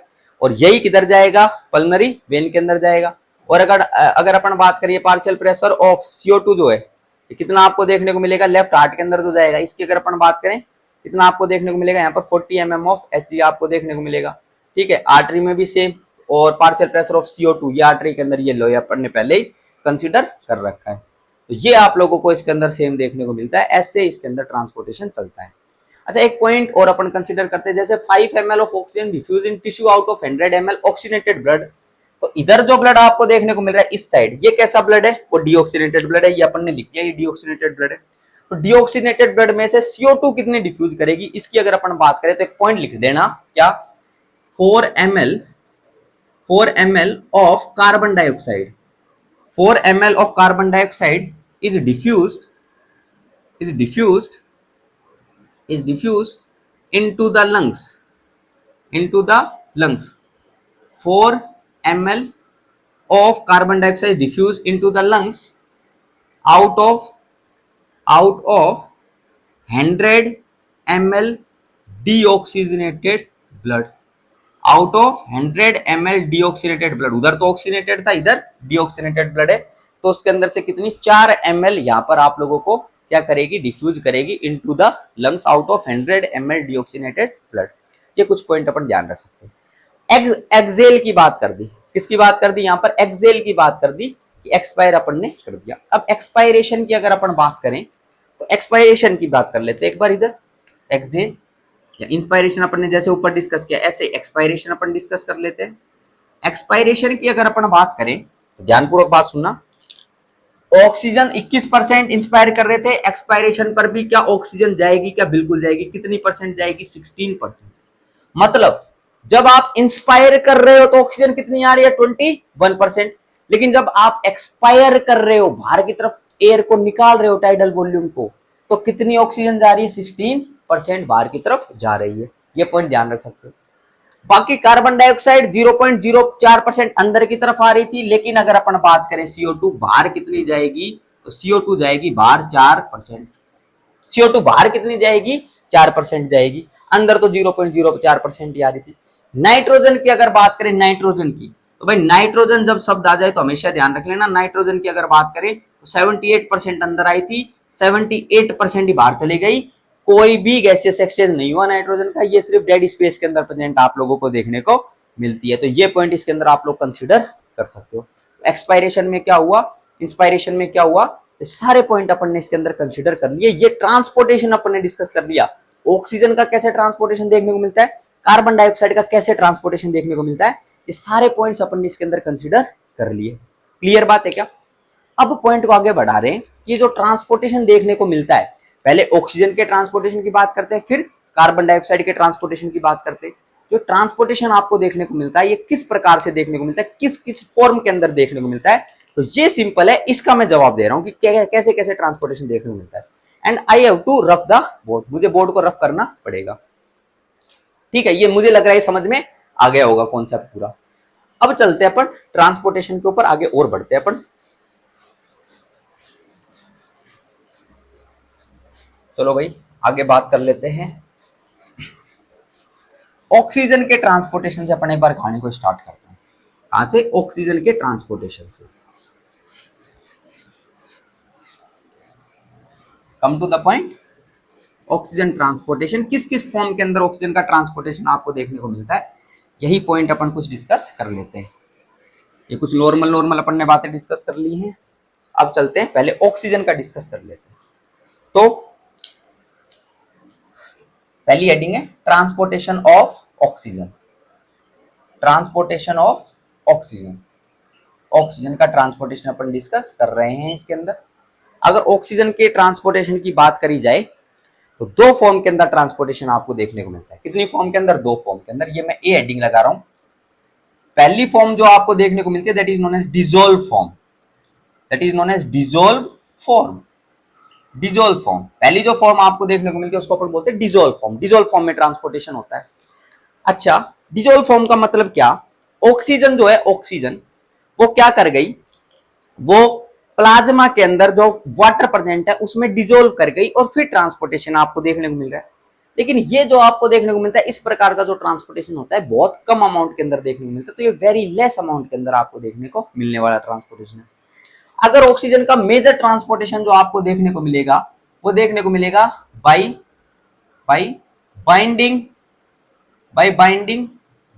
और यही किधर जाएगा, पल्मोनरी वेन के अंदर जाएगा। और अगर अपन बात करिए पार्शियल प्रेशर ऑफ CO2 जो है ये कितना आपको देखने को मिलेगा, लेफ्ट हार्ट के अंदर जो जाएगा, इसकी अगर अपन बात करें कितना आपको देखने को मिलेगा, यहाँ पर 40 mm ऑफ Hg आपको देखने को मिलेगा। ठीक है, आर्टरी में भी सेम, और पार्शियल प्रेशर ऑफ CO2 ये आर्टरी के अंदर ये लो, अपन ने पहले ही कंसिडर कर रखा है, तो ये आप लोगों को इसके अंदर सेम देखने को मिलता है, ऐसे इसके अंदर ट्रांसपोर्टेशन चलता है। अच्छा, एक पॉइंट और अपन कंसिडर करते हैं, जैसे 5 ml of oxygen diffuse in tissue out of 100 ml oxygenated blood. तो इधर जो ब्लड आपको देखने को मिल रहा है इस साइड, ये कैसा ब्लड है, वो डीऑक्सीनेटेड ब्लड है, ये अपन ने लिख दिया, ये डीऑक्सीनेटेड ब्लड है। तो डीऑक्सीनेटेड ब्लड में से CO2 कितनी डिफ्यूज करेगी, इसकी अगर अपन बात करें तो एक पॉइंट लिख देना, क्या, 4 ml of carbon dioxide, 4 ml of carbon dioxide is diffused into the lungs, 4 ml of carbon dioxide diffused into the lungs out of 100 ml deoxygenated blood, out of 100 ml deoxygenated blood. उधर तो oxygenated था, इधर deoxygenated blood है, तो उसके अंदर से कितनी 4 ml यहाँ पर आप लोगों को क्या करेगी, डिफ्यूज करेगी into the lungs out of 100 ml deoxygenated blood. ये कुछ पॉइंट अपन ध्यान रख सकते हैं। एक्सेल की बात कर दी, किसकी बात कर दी यहाँ पर, एक्सेल की बात कर दी कि एक्सपायर अपन ने कर दिया। अब एक्सपायरेशन की अगर अपन बात करें तो एक्सपायरेशन की बात कर लेते हैं एक बार, इधर एक्सेल या इंस्पायरेशन अपन ने जैसे ऊपर डिस्कस किया ऐसे एक्सपायरेशन अपन डिस्कस कर लेते हैं। एक्सपायरेशन की अगर अपन बात करें तो ध्यानपूर्वक बात सुनना, ऑक्सीजन 21% इंस्पायर कर रहे थे, एक्सपायरेशन पर भी क्या ऑक्सीजन जाएगी, क्या बिल्कुल जाएगी, कितनी परसेंट जाएगी, 16%। मतलब जब आप इंस्पायर कर रहे हो तो ऑक्सीजन कितनी आ रही है, 21%। लेकिन जब आप एक्सपायर कर रहे हो, बाहर की तरफ एयर को निकाल रहे हो, टाइडल वॉल्यूम को, तो कितनी ऑक्सीजन जा रही है, 16% बाहर की तरफ जा रही है। ये पॉइंट ध्यान रख सकते हो। बाकी कार्बन डाइऑक्साइड 0.04% अंदर की तरफ आ रही थी, लेकिन अगर अपन बात करें CO2 बाहर कितनी जाएगी, तो CO2 जाएगी बाहर 4%। CO2 बाहर कितनी जाएगी, 4% जाएगी, अंदर तो 0.04% ही आ रही थी। नाइट्रोजन की अगर बात करें, नाइट्रोजन की, तो भाई नाइट्रोजन जब शब्द आ जाए तो हमेशा ध्यान रख लेना, नाइट्रोजन की अगर बात करें तो 78% अंदर आई थी, 78% ही बाहर चली गई। कोई भी गैसियस एक्सचेंज नहीं हुआ नाइट्रोजन का, ये सिर्फ डेड स्पेस के अंदर प्रेजेंट आप लोगों को देखने को मिलती है। तो ये पॉइंट इसके अंदर आप लोग कंसिडर कर सकते हो। एक्सपायरेशन में क्या हुआ, इंस्पायरेशन में क्या हुआ, सारे पॉइंट अपन ने इसके अंदर कंसिडर कर लिए। ये ट्रांसपोर्टेशन अपन ने डिस्कस कर लिया, ऑक्सीजन का कैसे ट्रांसपोर्टेशन देखने को मिलता है, कार्बन डाइऑक्साइड का कैसे ट्रांसपोर्टेशन देखने को मिलता है, ये सारे पॉइंट्स अपन ने इसके अंदर कंसिडर कर लिए। क्लियर बात है क्या? अब पॉइंट को आगे बढ़ा रहे हैं, ये जो ट्रांसपोर्टेशन देखने को मिलता है, पहले ऑक्सीजन के ट्रांसपोर्टेशन की बात करते हैं, फिर कार्बन डाइऑक्साइड के ट्रांसपोर्टेशन की बात करते हैं। जो ट्रांसपोर्टेशन आपको देखने को मिलता है ये किस प्रकार से देखने को मिलता है, किस किस फॉर्म के अंदर देखने को मिलता है, तो ये सिंपल है, इसका मैं जवाब दे रहा हूं कि कैसे कैसे ट्रांसपोर्टेशन देखने को मिलता है। And I have to rough the board, मुझे बोर्ड को रफ करना पड़ेगा। ठीक है, ये मुझे लग रहा है समझ में आ गया होगा कॉन्सेप्ट पूरा। अब चलते हैं अपन ट्रांसपोर्टेशन के ऊपर आगे और बढ़ते हैं अपन। चलो भाई आगे बात कर लेते हैं। ऑक्सीजन के ट्रांसपोर्टेशन से अपन एक बार कहानी को स्टार्ट करते हैं। कहां से? ऑक्सीजन के ट्रांसपोर्टेशन से। Come to the point, oxygen transportation किस किस फॉर्म के अंदर ऑक्सीजन का ट्रांसपोर्टेशन आपको देखने को मिलता है, यही पॉइंट अपन कुछ डिस्कस कर लेते हैं। ये कुछ नॉर्मल अपन ने बातें डिस्कस कर ली हैं। अब चलते हैं पहले ऑक्सीजन का डिस्कस कर लेते हैं। तो पहली हेडिंग है transportation of oxygen. Transportation of oxygen, oxygen का ट्रांसपोर्टेशन अपन डिस्कस कर रहे हैं इसके अंदर। अगर ऑक्सीजन के ट्रांसपोर्टेशन की बात करी जाए तो दो फॉर्म के अंदर ट्रांसपोर्टेशन आपको देखने को मिलता है। कितनी फॉर्म के अंदर? दो फॉर्म के अंदर। ये मैं ए हेडिंग लगा रहा हूं। पहली फॉर्म जो आपको देखने को मिलती है that is known as dissolve form, that is known as dissolve form. Dissolve form, पहली जो फॉर्म आपको देखने को मिलती है उसको अपन बोलते हैं डिसॉल्व फॉर्म। डिसॉल्व फॉर्म में ट्रांसपोर्टेशन होता है। अच्छा, डिसॉल्व फॉर्म का मतलब क्या? ऑक्सीजन जो है, ऑक्सीजन वो क्या कर गई, वो प्लाज्मा के अंदर जो वाटर प्रेजेंट है उसमें डिसॉल्व कर गई और फिर ट्रांसपोर्टेशन आपको देखने को मिल रहा है। लेकिन ये जो आपको देखने को मिलता है इस प्रकार का जो ट्रांसपोर्टेशन होता है बहुत कम अमाउंट के अंदर देखने को मिलता है। तो ये वेरी लेस अमाउंट के अंदर आपको देखने को मिलने वाला ट्रांसपोर्टेशन है। अगर ऑक्सीजन का मेजर ट्रांसपोर्टेशन जो आपको देखने को मिलेगा वो देखने को मिलेगा by binding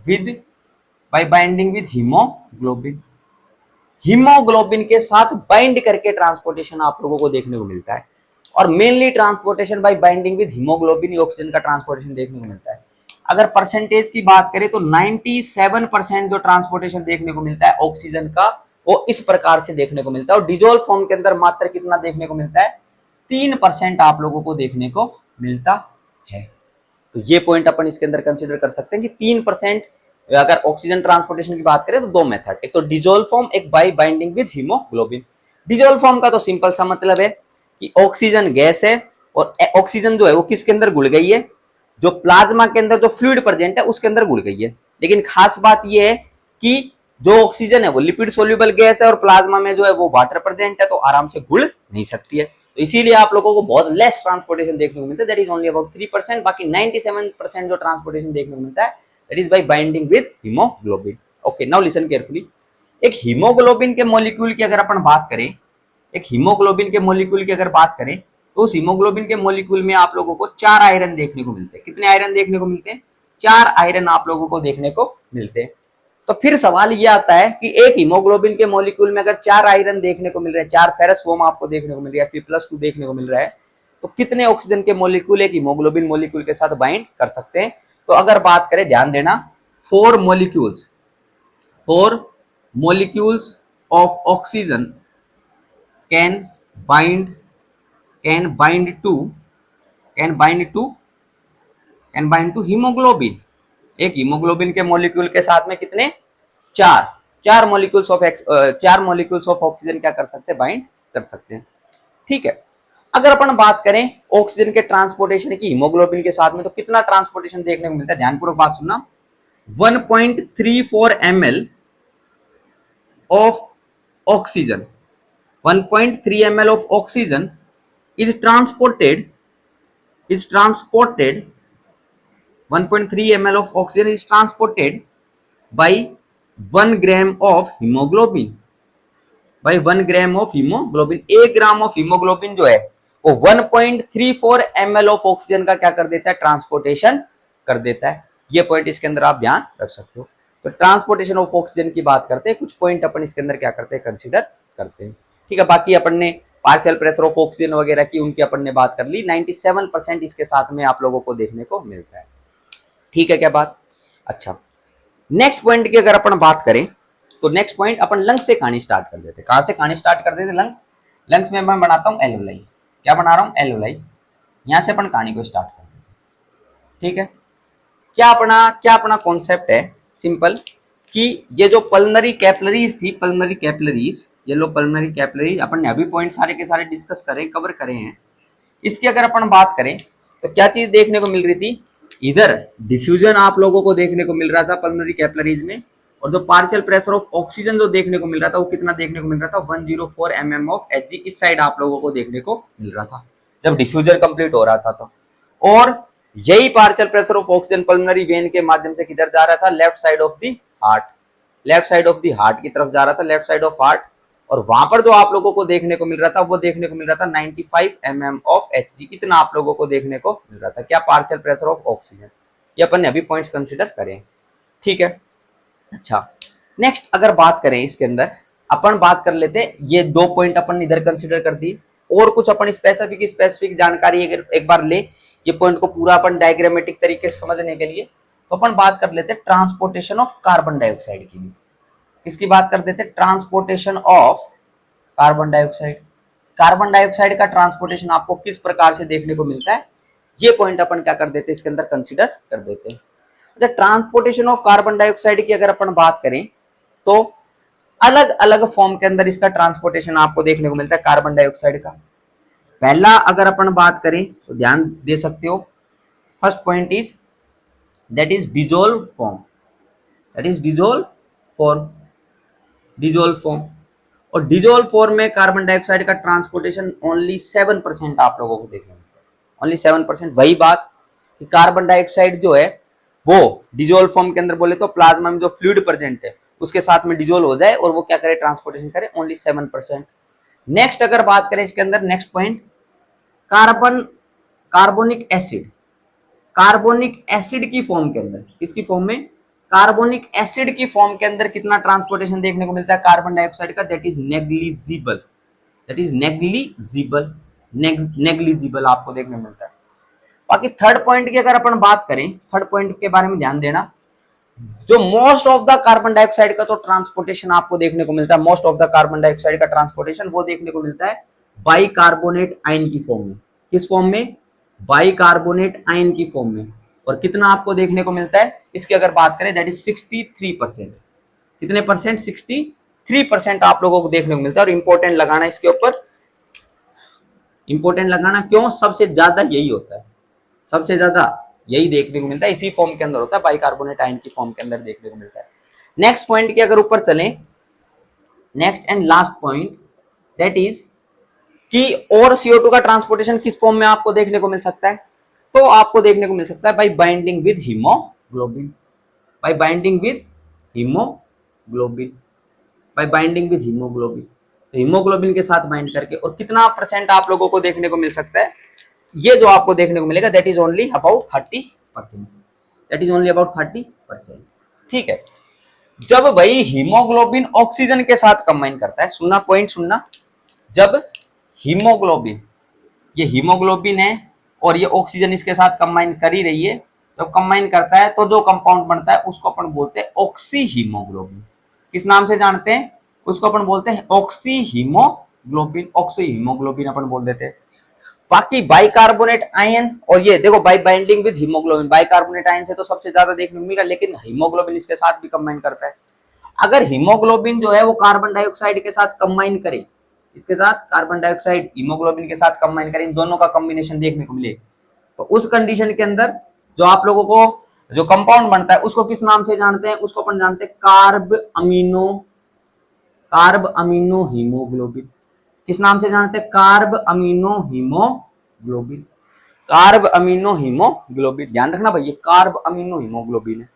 with haemoglobin. Haemoglobin के साथ बाइंड करके ट्रांसपोर्टेशन आप लोगों को देखने को मिलता है। और mainly transportation bye binding with haemoglobin oxygen का ट्रांसपोर्टेशन देखने को मिलता है। अगर परसेंटेज की बात करें तो 97% जो ट्रांसपोर्टेशन देखने को मिलता है ऑक्सीजन का वो इस प्रकार से देखने को मिलता है। और डिसॉल्व फॉर्म के अंदर मात्र कितना देखने को मिलता है? 3% आप लोगों को देखने को मिलता है। तो ये पॉइंट अपन इसके अंदर कंसिडर कर सकते हैं कि 3%। अगर ऑक्सीजन ट्रांसपोर्टेशन की बात करें तो दो मेथड, एक तो डिसॉल्व फॉर्म, एक bye binding with haemoglobin. Dissolve form का तो सिंपल सा मतलब है कि ऑक्सीजन गैस है और ऑक्सीजन जो है वो किसके अंदर घुल गई है, जो प्लाज्मा के अंदर जो फ्लूइड प्रेजेंट है उसके अंदर घुल गई है। लेकिन खास बात यह है कि जो ऑक्सीजन है वो लिपिड सोल्यूबल गैस है और प्लाज्मा में जो है वो वाटर प्रेजेंट है, तो आराम से घुल नहीं सकती है। तो इसीलिए आप लोगों को बहुत लेस ट्रांसपोर्टेशन देखने को मिलता है, दैट इज ओनली अबाउट 3%। बाकी 97% जो ट्रांसपोर्टेशन देखने को मिलता है that is by binding with haemoglobin. Okay, now listen carefully. एक हीमोग्लोबिन के मॉलिक्यूल की अगर अपन बात करें, एक हीमोग्लोबिन के मॉलिक्यूल की अगर बात करें, तो उस हीमोग्लोबिन के मॉलिक्यूल में आप लोगों को 4 आयरन देखने को मिलते हैं। कितने आयरन देखने को मिलते हैं? 4 आयरन आप लोगों को देखने को मिलते हैं। तो फिर सवाल ये आता है कि एक हीमोग्लोबिन के मॉलिक्यूल में अगर 4 आयरन देखने को मिल रहे हैं, 4 फेरस फॉर्म आपको देखने को मिल रहा है, Fe+2 देखने को मिल रहा है, तो कितने ऑक्सीजन के मॉलिक्यूल एक हीमोग्लोबिन मॉलिक्यूल के साथ बाइंड कर सकते हैं? तो अगर बात करें, ध्यान देना, 4 molecules, 4 molecules of oxygen can bind can bind to can bind to can bind to hemoglobin। एक हीमोग्लोबिन के मॉलिक्यूल के साथ में कितने? 4 4 molecules of 4 molecules of oxygen क्या कर सकते हैं? बाइंड कर सकते हैं। ठीक है। अगर अपन बात करें ऑक्सीजन के ट्रांसपोर्टेशन की हीमोग्लोबिन के साथ में, तो कितना ट्रांसपोर्टेशन देखने को मिलता है? ध्यानपूर्वक बात सुनना। 1.34 ml of oxygen, 1.3 ml of oxygen is transported 1.3 ml of oxygen is transported by 1 gram of hemoglobin, by 1 gram of hemoglobin। 1 gram of haemoglobin जो है वो 1.34 ml ऑफ ऑक्सीजन का क्या कर देता है? ट्रांसपोर्टेशन कर देता है। ये पॉइंट इसके अंदर आप ध्यान रख सकते हो। तो ट्रांसपोर्टेशन ऑफ ऑक्सीजन की बात करते हैं, कुछ पॉइंट अपन इसके अंदर क्या करते हैं? कंसीडर करते हैं। ठीक है। बाकी अपन ने पार्शियल प्रेशर ऑफ ऑक्सीजन वगैरह की, उनकी अपन ने बात कर ली। 97% इसके साथ में आप लोगों को देखने को मिलता है। ठीक है क्या बात? अच्छा, नेक्स्ट पॉइंट की अगर अपन बात करें, तो नेक्स्ट पॉइंट अपन लंग्स से कहानी स्टार्ट कर देते। कहां से कहानी स्टार्ट कर देते? लंग्स। लंग्स में मैं बनाता हूं एल्वुलाई। क्या बना रहा हूं? एल्वुलाई। यहां से अपन कहानी को स्टार्ट कर देते। ठीक है। क्या अपना कॉन्सेप्ट है? सिंपल, कि ये जो पल्मनरी कैपिलरीज थी, पल्मनरी कैपिलरीज, ये लो पल्मनरी कैपिलरीज, अपन ने अभी पॉइंट सारे के सारे डिस्कस करें, कवर करे हैं। इसकी अगर अपन बात करें तो क्या चीज देखने को मिल रही थी? इधर डिफ्यूजन आप लोगों को देखने को मिल रहा था पल्मनरी कैपिलरीज में, और जो पार्शियल प्रेशर ऑफ ऑक्सीजन जो देखने को मिल रहा था वो कितना देखने को मिल रहा था? 104 mm ऑफ Hg इस साइड आप लोगों को देखने को मिल रहा था जब डिफ्यूजन कंप्लीट हो रहा था। तो और यही partial pressure of oxygen pulmonary when के माध्यम से किधर जा रहा था? Left side of the heart, left side of the heart की तरफ जा रहा था, लेफ्ट साइड ऑफ हार्ट। और वहां पर जो आप लोगों को देखने को मिल रहा था, वो देखने को मिल रहा था 95 mm ऑफ Hg, इतना आप लोगों को देखने को मिल रहा था। क्या? Partial pressure of oxygen. ये अपन ने अभी पॉइंट्स कंसीडर करें। ठीक है। अच्छा, नेक्स्ट अगर बात करें इसके अंदर, अपन बात कर लेते हैं, ये 2 पॉइंट अपन इधर कंसीडर कर दी, और कुछ अपन स्पेसिफिक जानकारी अगर एक बार ले, ये पॉइंट को पूरा अपन डायग्रामेटिक तरीके से समझने के लिए, तो अपन बात कर लेते हैं ट्रांसपोर्टेशन ऑफ कार्बन डाइऑक्साइड की भी। किसकी बात कर देते हैं? Transportation of carbon dioxide. Carbon dioxide का ट्रांसपोर्टेशन आपको किस प्रकार से देखने को मिलता है, ये पॉइंट अपन क्या कर देते हैं? इसके अंदर कंसीडर कर देते हैं। अच्छा, ट्रांसपोर्टेशन ऑफ कार्बन डाइऑक्साइड की अगर अपन बात करें, तो अलग अलग फॉर्म के अंदर इसका ट्रांसपोर्टेशन आपको देखने को मिलता है कार्बन डाइऑक्साइड का। पहला अगर अपन बात करें तो ध्यान दे सकते हो, first point is that is dissolve form, that is dissolve form. और डिसॉल्व फॉर्म में कार्बन डाइऑक्साइड का ट्रांसपोर्टेशन ओनली 7% आप लोगों को देखने को मिलता है, ओनली 7%। वही बात कि कार्बन डाइऑक्साइड जो है वो डिसॉल्व फॉर्म के अंदर बोले तो प्लाज्मा में जो फ्लूइड प्रेजेंट है उसके साथ में डिसॉल्व हो जाए और वो क्या करे? ट्रांसपोर्टेशन करे, ओनली 7%। नेक्स्ट अगर बात करें इसके अंदर, next point, carbonic acid, carbonic acid की फॉर्म के अंदर, किसकी फॉर्म में? कार्बोनिक एसिड की फॉर्म के अंदर कितना ट्रांसपोर्टेशन देखने को मिलता है कार्बन डाइऑक्साइड का? That is negligible, that is negligible आपको देखने को मिलता है। बाकी थर्ड पॉइंट की अगर अपन बात करें, थर्ड पॉइंट के बारे में ध्यान देना, जो most of the carbon dioxide का तो ट्रांसपोर्टेशन आपको देखने को मिलता है, most of the carbon dioxide का ट्रांसपोर्टेशन वो देखने को मिलता है बाइकार्बोनेट आयन की फॉर्म में। किस फॉर्म में? बाइकार्बोनेट आयन की फॉर्म में। और कितना आपको देखने को मिलता है इसकी अगर बात करें, दैट इज 63%। कितने परसेंट? 63% आप लोगों को देखने को मिलता है। और इंपॉर्टेंट लगाना इसके ऊपर, इंपॉर्टेंट लगाना क्यों? सबसे ज्यादा यही होता है, सबसे ज्यादा यही देखने को मिलता है, इसी फॉर्म के अंदर होता है, बाइकार्बोनेट आयन की फॉर्म के अंदर देखने को मिलता है। नेक्स्ट पॉइंट के अगर ऊपर चलें, next and last point, that is कि और CO2 का ट्रांसपोर्टेशन किस फॉर्म में आपको देखने को मिल सकता है? तो आपको देखने को मिल सकता है bye binding with haemoglobin, bye binding with haemoglobin. Bye binding with haemoglobin. तो हीमोग्लोबिन के साथ बाइंड करके, और कितना परसेंट आप लोगों को देखने को मिल सकता है, ये जो आपको देखने को मिलेगा that is only about 30%, that is only about 30%। ठीक है, जब भाई हीमोग्लोबिन ऑक्सीजन के साथ कंबाइन करता है, सुनना पॉइंट सुनना, जब हीमोग्लोबिन, ये हीमोग्लोबिन है और ये ऑक्सीजन इसके साथ कंबाइन कर ही रही है, जब कंबाइन करता है तो जो कंपाउंड बनता है उसको अपन बोलते हैं ऑक्सी हीमोग्लोबिन। किस नाम से जानते हैं उसको? अपन बोलते हैं ऑक्सी हीमोग्लोबिन, ऑक्सी हीमोग्लोबिन अपन बोल देते हैं। बाकी बाइकार्बोनेट आयन, और ये देखो by binding with haemoglobin, bicarbonate ion से तो सबसे ज्यादा देखने को मिलेगा, लेकिन हीमोग्लोबिन इसके साथ भी कंबाइन करता है। अगर हीमोग्लोबिन जो है वो कार्बन डाइऑक्साइड के साथ कंबाइन करे, इसके साथ कार्बन डाइऑक्साइड हीमोग्लोबिन के साथ कंबाइन करें, इन दोनों का कॉम्बिनेशन देखने को मिले, तो उस कंडीशन के अंदर जो आप लोगों को जो कंपाउंड बनता है उसको किस नाम से जानते हैं? उसको अपन जानते हैं कार्ब अमीनो हीमोग्लोबिन। किस नाम से जानते हैं? Carb amino haemoglobin, carb amino haemoglobin. ध्यान रखना भाई, ये कार्ब अमीनो हीमोग्लोबिन है।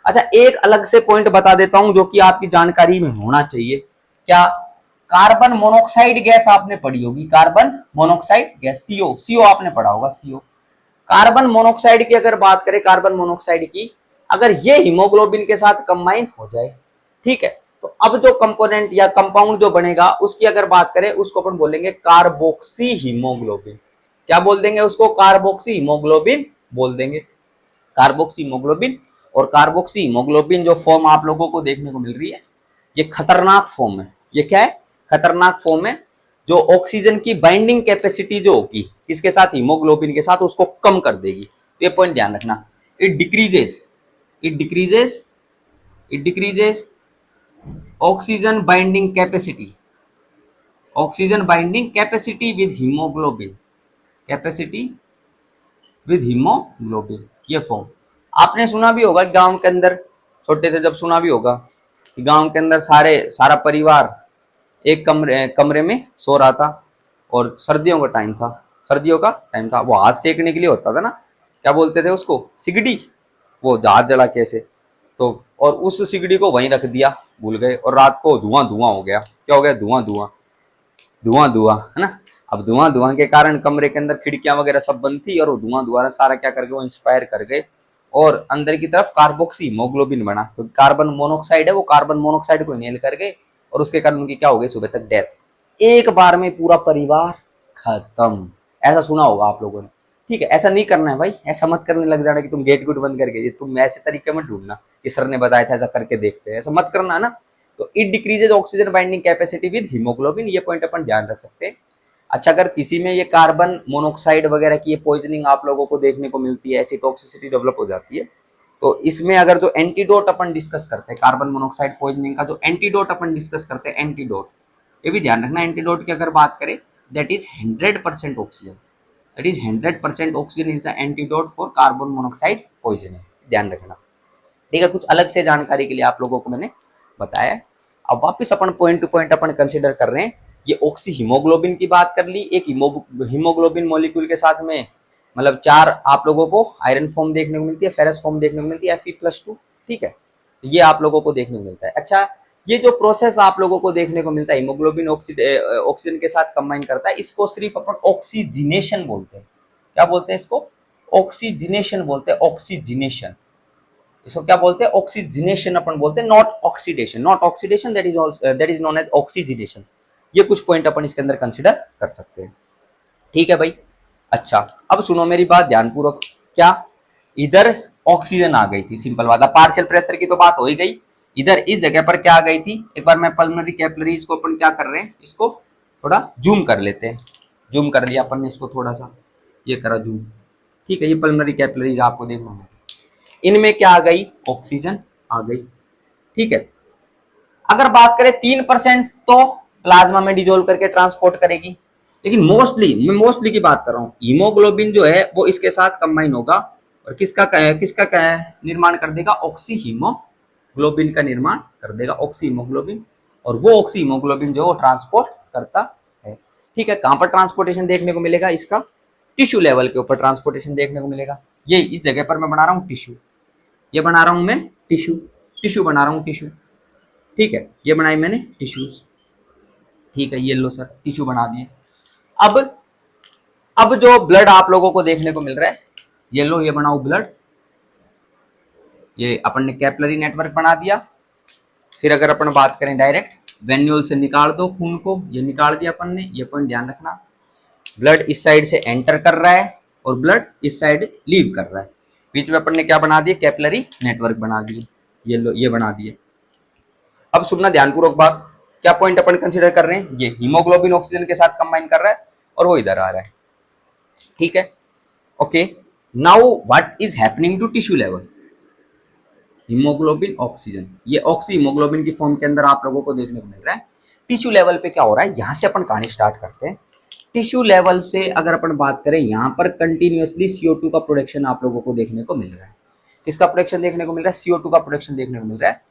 अच्छा, एक अलग से पॉइंट बता देता हूं जो कि आपकी जानकारी में होना चाहिए। क्या? कार्बन मोनोऑक्साइड गैस आपने पढ़ी होगी, carbon monoxide gas, CO, CO आपने पढ़ा होगा, सीओ। कार्बन मोनोऑक्साइड की अगर बात करें, कार्बन मोनोऑक्साइड की, अगर ये हीमोग्लोबिन के साथ कंबाइन हो जाए, ठीक है, तो अब जो कंपोनेंट या कंपाउंड जो बनेगा उसकी अगर बात करें, उसको अपन बोलेंगे कार्बोक्सी हीमोग्लोबिन। क्या बोल देंगे उसको? कार्बोक्सी हीमोग्लोबिन बोल देंगे, कार्बोक्सी हीमोग्लोबिन। और कार्बोक्सी हीमोग्लोबिन जो फॉर्म आप लोगों को देखने को मिल रही है, ये खतरनाक फॉर्म है। ये क्या है? खतरनाक फॉर्म है, जो ऑक्सीजन की बाइंडिंग कैपेसिटी जो होगी किसके साथ? हीमोग्लोबिन के साथ, उसको कम कर देगी। तो ये पॉइंट ध्यान रखना, it decreases, it decreases, it decreases oxygen binding capacity, oxygen binding capacity with haemoglobin, capacity with haemoglobin, ये फॉर्म आपने सुना भी होगा। गांव के अंदर छोटे थे जब, सुना भी होगा कि गांव के अंदर सारा परिवार एक कमरे में सो रहा था, और सर्दियों का टाइम था, सर्दियों का टाइम था, वो हाथ सेकने के लिए होता था ना, क्या बोलते थे उसको? सिगड़ी, वो जहाज जला कैसे, तो और उस सिगड़ी को वहीं रख दिया, भूल गए, और रात को धुआं धुआं हो गया। क्या हो गया? धुआं धुआं, धुआं धुआं, है ना। अब धुआं धुआं के कारण कमरे के अंदर खिड़कियां वगैरह सब बंद थी, और वो धुआं धुआं सारा क्या कर गए? वो इंस्पायर कर गए, और अंदर की तरफ कार्बोक्सी हीमोग्लोबिन बना। तो कार्बन मोनोऑक्साइड है, वो कार्बन मोनोऑक्साइड को इनहेल कर गए, और उसके कारण उनकी क्या हो गई? सुबह तक डेथ। एक बार में पूरा परिवार खत्म। ऐसा सुना होगा आप लोगों ने। ठीक है, ऐसा नहीं करना है भाई, ऐसा मत करने लग जाना कि तुम गेट गुट बंद करके, तुम ऐसे तरीके मत ढूंढना कि सर ने बताया था ऐसा करके देखते हैं, ऐसा मत करना ना। तो it decreases oxygen binding capacity with haemoglobin, ये पॉइंट अपन ध्यान रख सकते हैं। अच्छा, अगर किसी में ये कार्बन मोनोऑक्साइड वगैरह की ये पॉइजनिंग आप लोगों को देखने को मिलती है, ऐसी टॉक्सिसिटी डेवलप हो जाती है, तो इसमें अगर जो एंटीडोट अपन डिस्कस करते हैं, कार्बन मोनोऑक्साइड पॉइजनिंग का जो एंटीडोट अपन डिस्कस करते हैं, एंटीडोट, ये भी ध्यान रखना, एंटीडोट की अगर बात करें, that is 100% oxygen, that is 100% oxygen is the antidote for carbon monoxide poisoning, ध्यान रखना। ठीक है, कुछ अलग से जानकारी के लिए आप लोगों को मैंने बताया है। अब वापस अपन पॉइंट टू पॉइंट अपन कंसिडर कर रहे हैं। ये ऑक्सी हीमोग्लोबिन की बात कर ली, एक हीमोग्लोबिन मॉलिक्यूल के साथ में मतलब 4 आप लोगों को आयरन फॉर्म देखने को मिलती है, फेरस फॉर्म देखने को मिलती है, Fe+2। ठीक है, ये आप लोगों को देखने को मिलता है। अच्छा, ये जो प्रोसेस आप लोगों को देखने को मिलता है, हीमोग्लोबिन ऑक्सीजन के साथ कंबाइन करता है, इसको सिर्फ अपन ऑक्सीजिनेशन बोलते हैं। क्या बोलते हैं इसको? ऑक्सीजिनेशन बोलते हैं, ऑक्सीजिनेशन। इसको क्या बोलते हैं? ऑक्सीजिनेशन अपन बोलते हैं, not oxidation, not oxidation, that is known as oxygenation. ये कुछ पॉइंट अपन इसके अंदर कंसिडर कर सकते हैं। ठीक है भाई। अच्छा, अब सुनो मेरी बात ध्यानपूर्वक। क्या? इधर ऑक्सीजन आ गई थी, सिंपल बात है, पार्शियल प्रेशर की तो बात हो ही गई। इधर इस जगह पर क्या आ गई थी? एक बार मैं पल्मोनरी कैपिलरीज को अपन क्या कर रहे हैं, इसको थोड़ा जूम कर लेते हैं। जूम कर लिया अपन ने इसको थोड़ा सा, ये करा जूम। ठीक है, ये पल्मोनरी कैपिलरीज आपको देखना है, इनमें क्या आ गई? ऑक्सीजन आ गई। ठीक है, अगर बात करें 3% तो प्लाज्मा में डिजोल्व करके ट्रांसपोर्ट करेगी, लेकिन मोस्टली, मैं मोस्टली की बात कर रहा हूं, हीमोग्लोबिन जो है वो इसके साथ कंबाइन होगा, और किसका निर्माण कर देगा? ऑक्सी हीमोग्लोबिन का निर्माण कर देगा, ऑक्सी हीमोग्लोबिन। और वो ऑक्सी हीमोग्लोबिन जो वो ट्रांसपोर्ट करता है। ठीक है, कहां पर ट्रांसपोर्टेशन देखने को मिलेगा इसका? टिश्यू लेवल के ऊपर ट्रांसपोर्टेशन देखने को मिलेगा। ये इस जगह पर मैं बना रहा हूं टिश्यू, ये बना रहा हूं मैं टिश्यू, टिश्यू बना रहा हूं, टिश्यू। ठीक है, ये बनाई मैंने टिश्यूज। ठीक है, ये लो सर टिश्यू बना दिए। अब अब जो ब्लड आप लोगों को देखने को मिल रहा है, ये लो ये बनाओ ब्लड, ये अपन ने कैपिलरी नेटवर्क बना दिया। फिर अगर अपन बात करें डायरेक्ट वेन्यूल से निकाल दो खून को, ये निकाल दिया अपन ने, ये पॉइंट ध्यान रखना। ब्लड इस साइड से एंटर कर रहा है और ब्लड इस साइड लीव कर रहा है। बीच में अपन ने क्या बना दिया, कैपिलरी नेटवर्क बना दिए, ये लो ये बना दिए। अब सुनना ध्यानपूर्वक बात, क्या पॉइंट अपन कंसीडर कर रहे हैं, ये हीमोग्लोबिन ऑक्सीजन के साथ कंबाइन कर रहा है और वो इधर आ रहा है। ठीक है, okay. Now what is happening to tissue level, haemoglobin oxygen, ये ऑक्सी हीमोग्लोबिन की फॉर्म के अंदर आप लोगों को देखने को मिल रहा है। टिश्यू लेवल पे क्या हो रहा है, यहां से अपन कहानी स्टार्ट करते हैं। टिश्यू लेवल से अगर अपन बात करें, यहाँ पर कंटिन्यूअसली CO2 का प्रोडक्शन आप लोगों को देखने को मिल रहा है। किसका प्रोडक्शन देखने को मिल रहा है, CO2 का प्रोडक्शन देखने को मिल रहा है।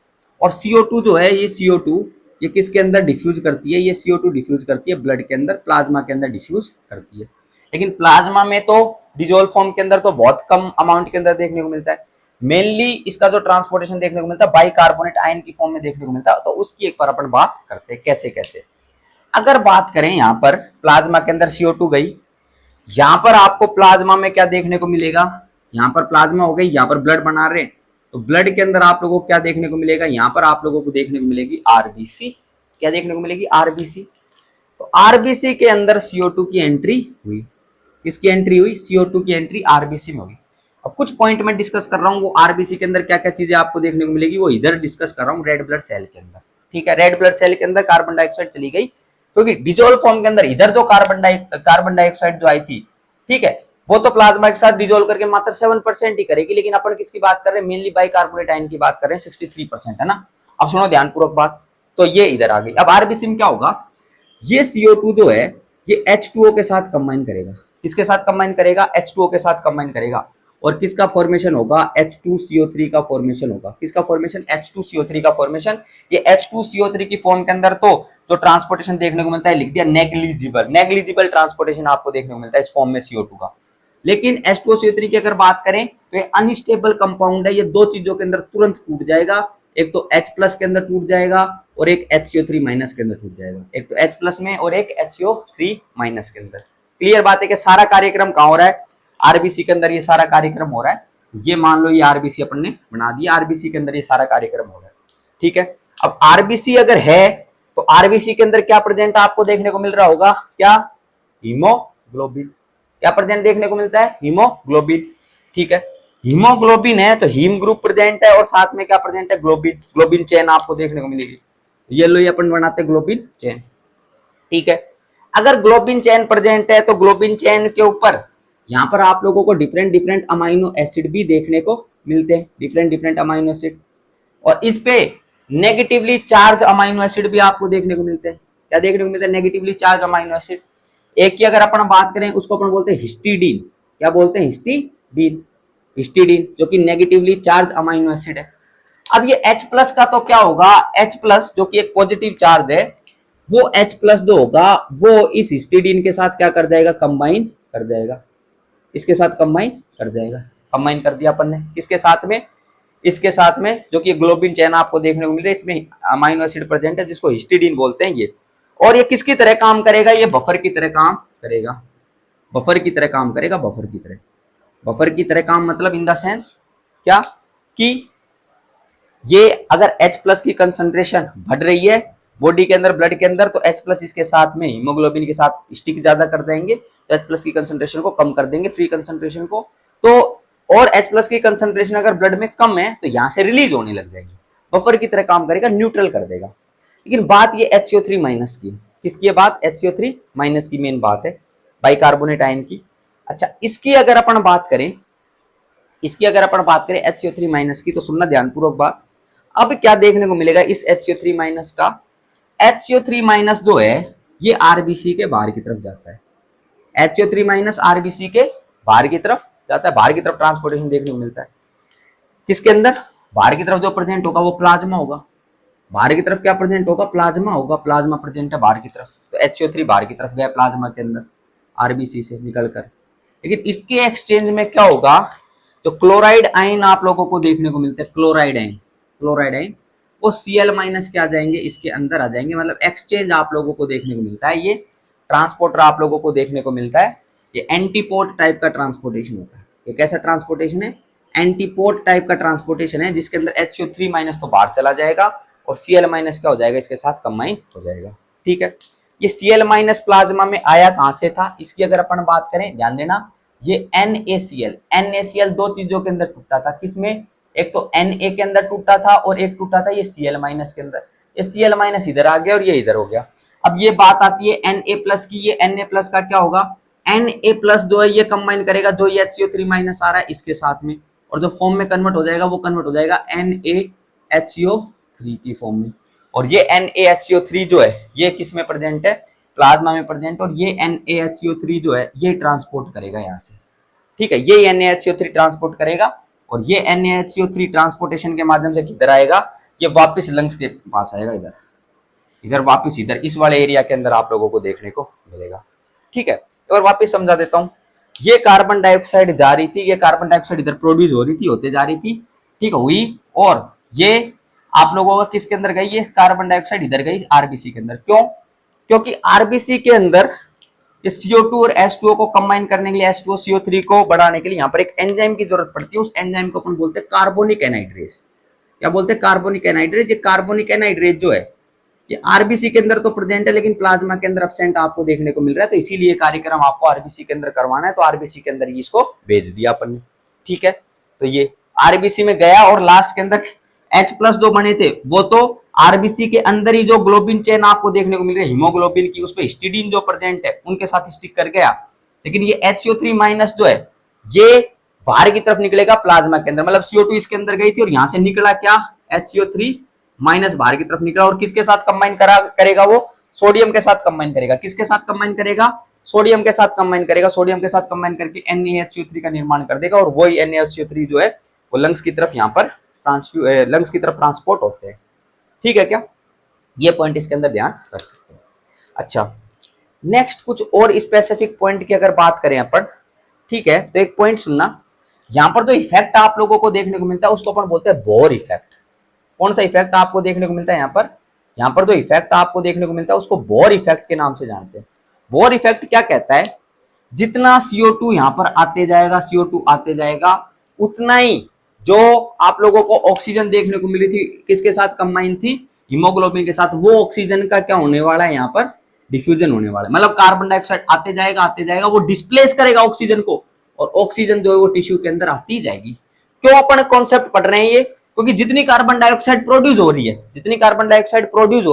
और CO2 जो है, ये CO2 ये किसके अंदर डिफ्यूज करती है, ये CO2 डिफ्यूज करती है ब्लड के अंदर, प्लाज्मा के अंदर डिफ्यूज करती है। लेकिन प्लाज्मा में तो डिजोल्व फॉर्म के अंदर तो बहुत कम अमाउंट के अंदर देखने को मिलता है। मेनली इसका जो ट्रांसपोर्टेशन देखने को मिलता है बाइकार्बोनेट आयन की फॉर्म में देखने को मिलता है। तो उसकी एक बार अपन बात करते हैं कैसे कैसे। अगर बात करें यहाँ पर प्लाज्मा के अंदर CO2 गई, यहां पर आपको प्लाज्मा में क्या देखने को मिलेगा, यहाँ पर प्लाज्मा हो गई, यहाँ पर ब्लड बना रहे, तो ब्लड के अंदर आप लोगों को क्या देखने को मिलेगा, यहाँ पर आप लोगों को देखने को मिलेगी RBC। क्या देखने को मिलेगी, RBC। तो RBC के अंदर CO2 की एंट्री हुई, किसकी एंट्री हुई, CO2 की एंट्री RBC में हुई। अब कुछ पॉइंट मैं डिस्कस कर रहा हूँ, वो RBC के अंदर क्या क्या चीजें आपको देखने को मिलेगी वो इधर डिस्कस कर रहा हूँ, रेड ब्लड सेल के अंदर। ठीक है, रेड ब्लड सेल के अंदर कार्बन डाइऑक्साइड चली गई, क्योंकि डिजोल्व फॉर्म के अंदर इधर जो कार्बन डाइऑक्साइड जो आई थी, ठीक है, वो तो प्लाज्मा के साथ डिजोल्व करके मात्र 7% ही करेगी। लेकिन अपन किसकी बात कर रहे हैं, मेनली बाइकार्बोनेट आयन की बात कर रहे हैं, 63% है ना। अब सुनो ध्यानपूर्वक बात, तो ये इधर आ गई। अब RBC में क्या होगा, ये CO2 जो है ये H2O के साथ कंबाइन करेगा, किसके साथ कंबाइन करेगा, H2O के साथ कंबाइन करेगा। और किसका फॉर्मेशन होगा, H2CO3 का फॉर्मेशन होगा। किसका फॉर्मेशन, H2CO3 का फॉर्मेशन। ये H2CO3 की फॉर्म के अंदर तो जो ट्रांसपोर्टेशन देखने को मिलता है, लिख दिया नेग्लिजिबल, नेग्लिजिबल ट्रांसपोर्टेशन आपको देखने को मिलता है इस फॉर्म में CO2 का। लेकिन H2CO3 की अगर बात करें तो ये अनस्टेबल कंपाउंड है, ये दो चीजों के अंदर तुरंत टूट जाएगा, एक तो H+ के अंदर टूट जाएगा और एक HCO3- के अंदर टूट जाएगा, एक तो H+ में और एक HCO3- के अंदर। क्लियर बात है कि सारा कार्यक्रम कहाँ हो रहा है, RBC के अंदर ये सारा कार्यक्रम हो रहा है। ये मान लो ये RBC अपन ने बना दिया, RBC के अंदर ये सारा कार्यक्रम हो रहा है। ठीक है, अब RBC अगर है तो RBC के अंदर क्या प्रेजेंट आपको देखने को मिल रहा होगा, क्या, हीमोग्लोबिन। क्या प्रेजेंट देखने को मिलता है, हीमोग्लोबिन। ठीक है, हीमोग्लोबिन है तो हीम ग्रुप प्रेजेंट है और साथ में क्या प्रेजेंट है, ग्लोबिन, ग्लोबिन चेन आपको देखने को मिलेगी। ये लो ये अपन बनाते हैं ग्लोबिन चेन। ठीक है, अगर ग्लोबिन चेन प्रेजेंट है तो ग्लोबिन चेन के ऊपर यहाँ पर आप लोगों को डिफरेंट डिफरेंट अमाइनो एसिड भी देखने को मिलते हैं, डिफरेंट डिफरेंट अमाइनो एसिड। और इस पे नेगेटिवली चार्ज अमाइनो एसिड भी आपको देखने को मिलते हैं। क्या देखने को मिलता है, नेगेटिवली चार्ज अमाइनो एसिड। एक की अगर अपन बात करें उसको अपन बोलते हैं हिस्टीडीन। क्या बोलते हैं, हिस्टीडीन, हिस्टीडीन जो कि नेगेटिवली चार्ज अमाइनो एसिड है। अब ये H+ का तो क्या होगा, H+ जो कि एक पॉजिटिव चार्ज है, वो H+ जो होगा वो इस हिस्टीडीन के साथ क्या कर जाएगा, कंबाइन कर जाएगा, इसके साथ कंबाइन कर जाएगा। कंबाइन कर दिया अपन ने, किसके साथ में, इसके साथ में, जो कि ग्लोबिन चेन आपको देखने को मिल रहा है, इसमें अमाइनो एसिड प्रेजेंट है जिसको हिस्टीडीन बोलते हैं ये। और ये किसकी तरह काम करेगा, ये बफर की तरह काम करेगा, बफर की तरह काम करेगा, बफर की तरह। बफर की तरह काम मतलब इन द सेंस क्या, कि ये अगर H+ की कंसंट्रेशन बढ़ रही है बॉडी के अंदर, ब्लड के अंदर, तो H+ इसके साथ में हीमोग्लोबिन के साथ स्टिक ज्यादा कर देंगे, तो H+ की कंसंट्रेशन को कम कर देंगे, फ्री कंसंट्रेशन को। तो और H+ की कंसंट्रेशन अगर ब्लड में कम है तो यहां से रिलीज होने लग जाएगी, बफर की तरह काम करेगा, न्यूट्रल कर देगा। लेकिन बात ये HCO3- की, किसकी बात, HCO3- की मेन बात है, बाइकार्बोनेट आयन की। अच्छा, इसकी अगर अपन बात करें, इसकी अगर अपन बात करें HCO3- की, तो सुनना ध्यानपूर्वक बात। अब क्या देखने को मिलेगा इस HCO3- का, HCO3- जो है ये RBC के बाहर की तरफ जाता है, HCO3- RBC के बाहर की तरफ जाता है, बाहर की तरफ ट्रांसपोर्टेशन देखने को मिलता है। किसके अंदर, बाहर की तरफ जो प्रेजेंट होगा वो प्लाज्मा होगा, बाहर की तरफ क्या प्रेजेंट होगा, प्लाज्मा होगा, प्लाज्मा प्रेजेंट है बाहर की तरफ, तो HCO3 बाहर की तरफ गया प्लाज्मा के अंदर RBC से निकलकर। लेकिन इसके एक्सचेंज में क्या होगा, जो क्लोराइड आयन आप लोगों को देखने को मिलता है, क्लोराइड आयन, क्लोराइड आयन, वो Cl माइनस क्या आ जाएंगे, इसके अंदर आ जाएंगे। मतलब एक्सचेंज आप लोगों को देखने को मिलता है, ये ट्रांसपोर्टर आप लोगों को देखने को मिलता है। ये एंटीपोड टाइप का ट्रांसपोर्टेशन होता है। ये कैसा ट्रांसपोर्टेशन है, एंटीपोड टाइप का ट्रांसपोर्टेशन है, जिसके अंदर HCO3 माइनस तो बाहर चला जाएगा और Cl माइनस क्या हो जाएगा, इसके साथ कंबाइन हो जाएगा। ठीक है, ये Cl माइनस प्लाज्मा में आया कहां से था, इसकी अगर अपन बात करें, ध्यान देना, ये NaCl दो चीजों के अंदर टूटा था। किसमें, एक तो Na के अंदर टूटा था और एक टूटा था ये Cl माइनस के अंदर। ये Cl माइनस इधर आ गया और ये इधर हो गया। अब ये बात आती है Na प्लस की, ये Na प्लस का क्या होगा, Na प्लस जो है ये कंबाइन करेगा जो ये HCO3 माइनस आ रहा है इसके साथ में, और जो फॉर्म में कन्वर्ट हो जाएगा वो कन्वर्ट हो जाएगा NaHCO3 की फॉर्म में। और ये NaHCO3 जो है ये किस में प्रेजेंट है, प्लाज्मा में प्रेजेंट, और ये NaHCO3 जो है ये ट्रांसपोर्ट करेगा यहाँ से। ठीक है, ये NaHCO3 ट्रांसपोर्ट करेगा और ये NaHCO3 ट्रांसपोर्टेशन के माध्यम से किधर आएगा, ये वापस लंग्स के पास आएगा, इधर वापस इधर इस वाले एरिया के अंदर आप लोगों को देखने को मिलेगा। ठीक है, और वापस समझा देता हूं, ये कार्बन डाइऑक्साइड जा रही थी, ये कार्बन डाइऑक्साइड इधर प्रोड्यूस हो रही थी, होते जा रही थी, ठीक हुई, और ये आप लोगों का किसके अंदर गई, ये कार्बन डाइऑक्साइड इधर गई आरबीसी के अंदर। क्यों, क्योंकि आरबीसी के अंदर इस CO2 और H2O को कंबाइन करने के लिए, H2O CO3 को बढ़ाने के लिए यहाँ पर एक एंजाइम की जरूरत पड़ती है। उस एंजाइम को अपन बोलते हैं कार्बोनिक एनहाइड्रेज। क्या बोलते हैं, कार्बोनिक एनहाइड्रेज। ये कार्बोनिक एनहाइड्रेज जो है ये आरबीसी के अंदर तो प्रेजेंट है लेकिन प्लाज्मा के अंदर एब्सेंट आपको देखने को मिल रहा है। तो इसीलिए कार्यक्रम आपको आरबीसी के अंदर करवाना है, तो आरबीसी के अंदर इसको भेज दिया अपन ने। ठीक है, तो ये आरबीसी में गया और लास्ट के अंदर H प्लस जो बने थे वो तो आरबीसी के अंदर ही जो ग्लोबिन चेन आपको देखने को मिल रही है हीमोग्लोबिन की, उसपे हिस्टिडीन जो प्रेजेंट है उनके साथ स्टिक कर गया। लेकिन ये HCO3 माइनस जो है ये बाहर की तरफ निकलेगा प्लाज्मा के अंदर, मतलब CO2 इसके अंदर गई थी और यहां से निकला क्या, HCO3 माइनस बाहर की तरफ निकला, और किसके साथ कंबाइन करेगा, वो सोडियम के साथ कंबाइन करेगा। किसके साथ कंबाइन करेगा, सोडियम के साथ कंबाइन करेगा। सोडियम के साथ कंबाइन करके NaHCO3 का निर्माण कर देगा, और वही NaHCO3 जो है वो लंग्स की तरफ यहाँ पर लंग्स की तरफ ट्रांसपोर्ट होते हैं। ठीक है क्या, ये पॉइंट इसके अंदर ध्यान रख सकते हैं। अच्छा, नेक्स्ट कुछ और स्पेसिफिक पॉइंट की अगर बात करें अपन, ठीक है, तो एक पॉइंट सुनना, यहां पर जो इफेक्ट आप लोगों को देखने को मिलता है उसको अपन बोलते हैं बोर इफेक्ट। कौन सा इफेक्ट आपको देखने को मिलता है यहाँ पर जो इफेक्ट आपको देखने को मिलता है उसको बोर इफेक्ट के नाम से जानते हैं। बोर इफेक्ट क्या कहता है, जितना CO2 यहाँ पर आते जाएगा, CO2 आते जाएगा, उतना ही जो आप लोगों को ऑक्सीजन देखने को मिली थी किसके साथ कंबाइन थी, हीमोग्लोबिन के साथ, वो ऑक्सीजन का क्या होने वाला है, यहाँ पर डिफ्यूजन होने वाला है। मतलब कार्बन डाइऑक्साइड आते जाएगा, वो डिस्प्लेस करेगा ऑक्सीजन को, और ऑक्सीजन जो है वो टिश्यू के अंदर आती जाएगी। क्यों अपन कॉन्सेप्ट पढ़ रहे हैं ये, क्योंकि जितनी कार्बन डाइऑक्साइड प्रोड्यूस हो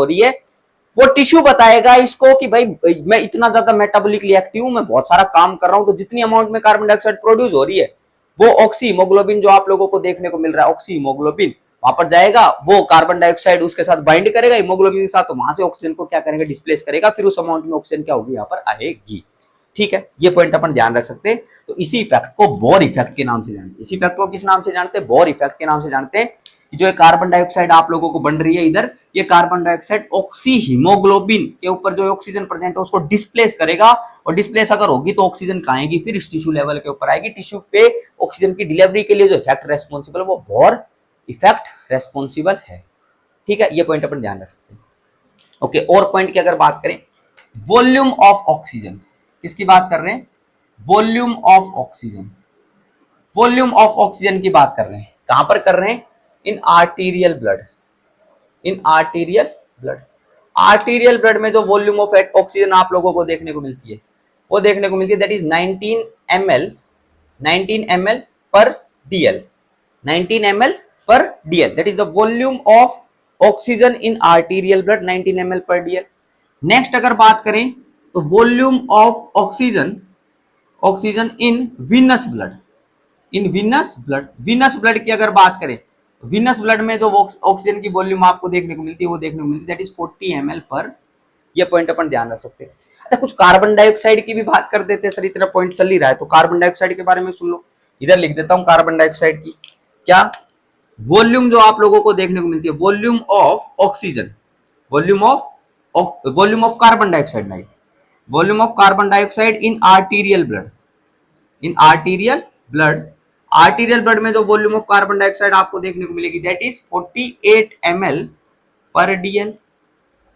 रही है वो टिश्यू बताएगा इसको कि भाई मैं इतना ज्यादा मेटाबॉलिकली एक्टिव हूं, मैं बहुत सारा काम कर रहा हूं, तो जितनी अमाउंट में कार्बन डाइऑक्साइड प्रोड्यूस हो रही है वो ऑक्सी हीमोग्लोबिन जो आप लोगों को देखने को मिल रहा है, ऑक्सी हीमोग्लोबिन वहां पर जाएगा, वो कार्बन डाइऑक्साइड उसके साथ बाइंड करेगा हीमोग्लोबिन के साथ, तो वहां से ऑक्सीजन को क्या करेगा, डिस्प्लेस करेगा, फिर उस अमाउंट में ऑक्सीजन क्या होगी, यहाँ पर आएगी। ठीक है, ये पॉइंट अपन ध्यान रख सकते हैं। तो इसी इफेक्ट को बोर इफेक्ट के नाम से जानते हैं। इसी इफेक्ट को किस नाम से जानते हैं, बोर इफेक्ट के नाम से जानते हैं। जो कार्बन डाइऑक्साइड आप लोगों को बन रही है इधर, ये कार्बन डाइऑक्साइड ऑक्सी हीमोग्लोबिन के ऊपर जो ऑक्सीजन प्रेजेंट है उसको डिस्प्लेस करेगा, और डिस्प्लेस अगर होगी तो ऑक्सीजन कहाँ आएगी, फिर इस टिश्यू लेवल के ऊपर आएगी। टिश्यू पे ऑक्सीजन की डिलीवरी के लिए जो इफेक्ट रेस्पॉन्सिबल वो बोर इफेक्ट रेस्पॉन्सिबल है। ठीक है, ये पॉइंट अपन ध्यान रख सकते हैं। ओके, और पॉइंट की अगर बात करें, वॉल्यूम ऑफ ऑक्सीजन, किसकी बात कर रहे हैं, volume of oxygen, volume of oxygen की बात कर रहे हैं। कहां पर कर रहे हैं, इन arterial blood, in arterial blood. Arterial blood में जो वॉल्यूम ऑफ ऑक्सीजन आप लोगों को देखने को मिलती है वो देखने को मिलती है दैट इज 19 ml पर DL, 19 ml पर DL, that is the volume of oxygen in arterial blood, 19 ml पर DL। नेक्स्ट अगर बात करें तो volume of oxygen in venous blood, in venous blood की अगर बात करें, वीनस ब्लड में जो ऑक्सीजन की वॉल्यूम आपको देखने को मिलती है वो देखने को मिलती है दैट इज 40 ml पर। ये पॉइंट अपन ध्यान रख सकते हैं। अच्छा, कुछ कार्बन डाइऑक्साइड की भी बात कर देते हैं सर, इतना पॉइंट चल ही रहा है तो कार्बन डाइऑक्साइड के बारे में सुन लो। इधर लिख देता हूं कार्बन डाइऑक्साइड की क्या वॉल्यूम जो आप लोगों को देखने को मिलती है, volume of oxygen, volume of carbon dioxide नहीं, volume of carbon dioxide in arterial blood, in arterial blood. Arterial blood में जो वॉल्यूम ऑफ कार्बन डाइऑक्साइड आपको देखने को मिलेगी दैट इज 48 ml पर डीएल,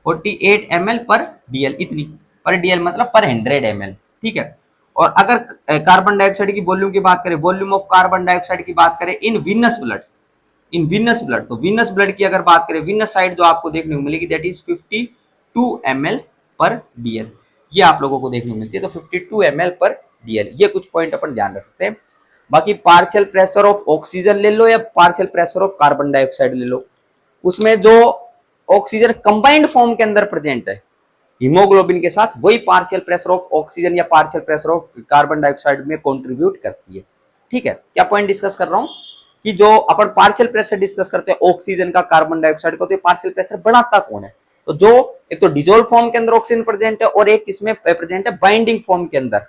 48 ml पर डीएल, इतनी पर डीएल मतलब पर 100 ml, ठीक है। और अगर कार्बन डाइऑक्साइड की वॉल्यूम की बात करें, वॉल्यूम ऑफ कार्बन डाइऑक्साइड की बात करें इन विनस ब्लड, इन विनस ब्लड, तो विनस ब्लड की अगर बात करें, विनस साइड जो आपको देखने को मिलेगी दैट इज 52 ml पर डीएल, ये आप लोगों को देखने को मिलती है। तो 52 ml पर डीएल, ये कुछ पॉइंट अपन ध्यान रखते हैं। बाकी पार्शियल प्रेशर ऑफ ऑक्सीजन ले लो या partial pressure of carbon dioxide ले लो, उसमें जो ऑक्सीजन कंबाइंड फॉर्म के अंदर प्रेजेंट है हीमोग्लोबिन के साथ, वही पार्शियल प्रेशर ऑफ ऑक्सीजन या partial pressure of carbon dioxide में कंट्रीब्यूट करती है, ठीक है। क्या पॉइंट डिस्कस कर रहा हूं कि जो अपन पार्शियल प्रेशर डिस्कस करते हैं ऑक्सीजन का, कार्बन डाइऑक्साइड का, तो ये पार्शियल प्रेशर बढ़ाता कौन है? तो जो एक तो डिजोल्व फॉर्म के अंदर ऑक्सीजन प्रेजेंट है और एक इसमें प्रेजेंट है बाइंडिंग फॉर्म के अंदर।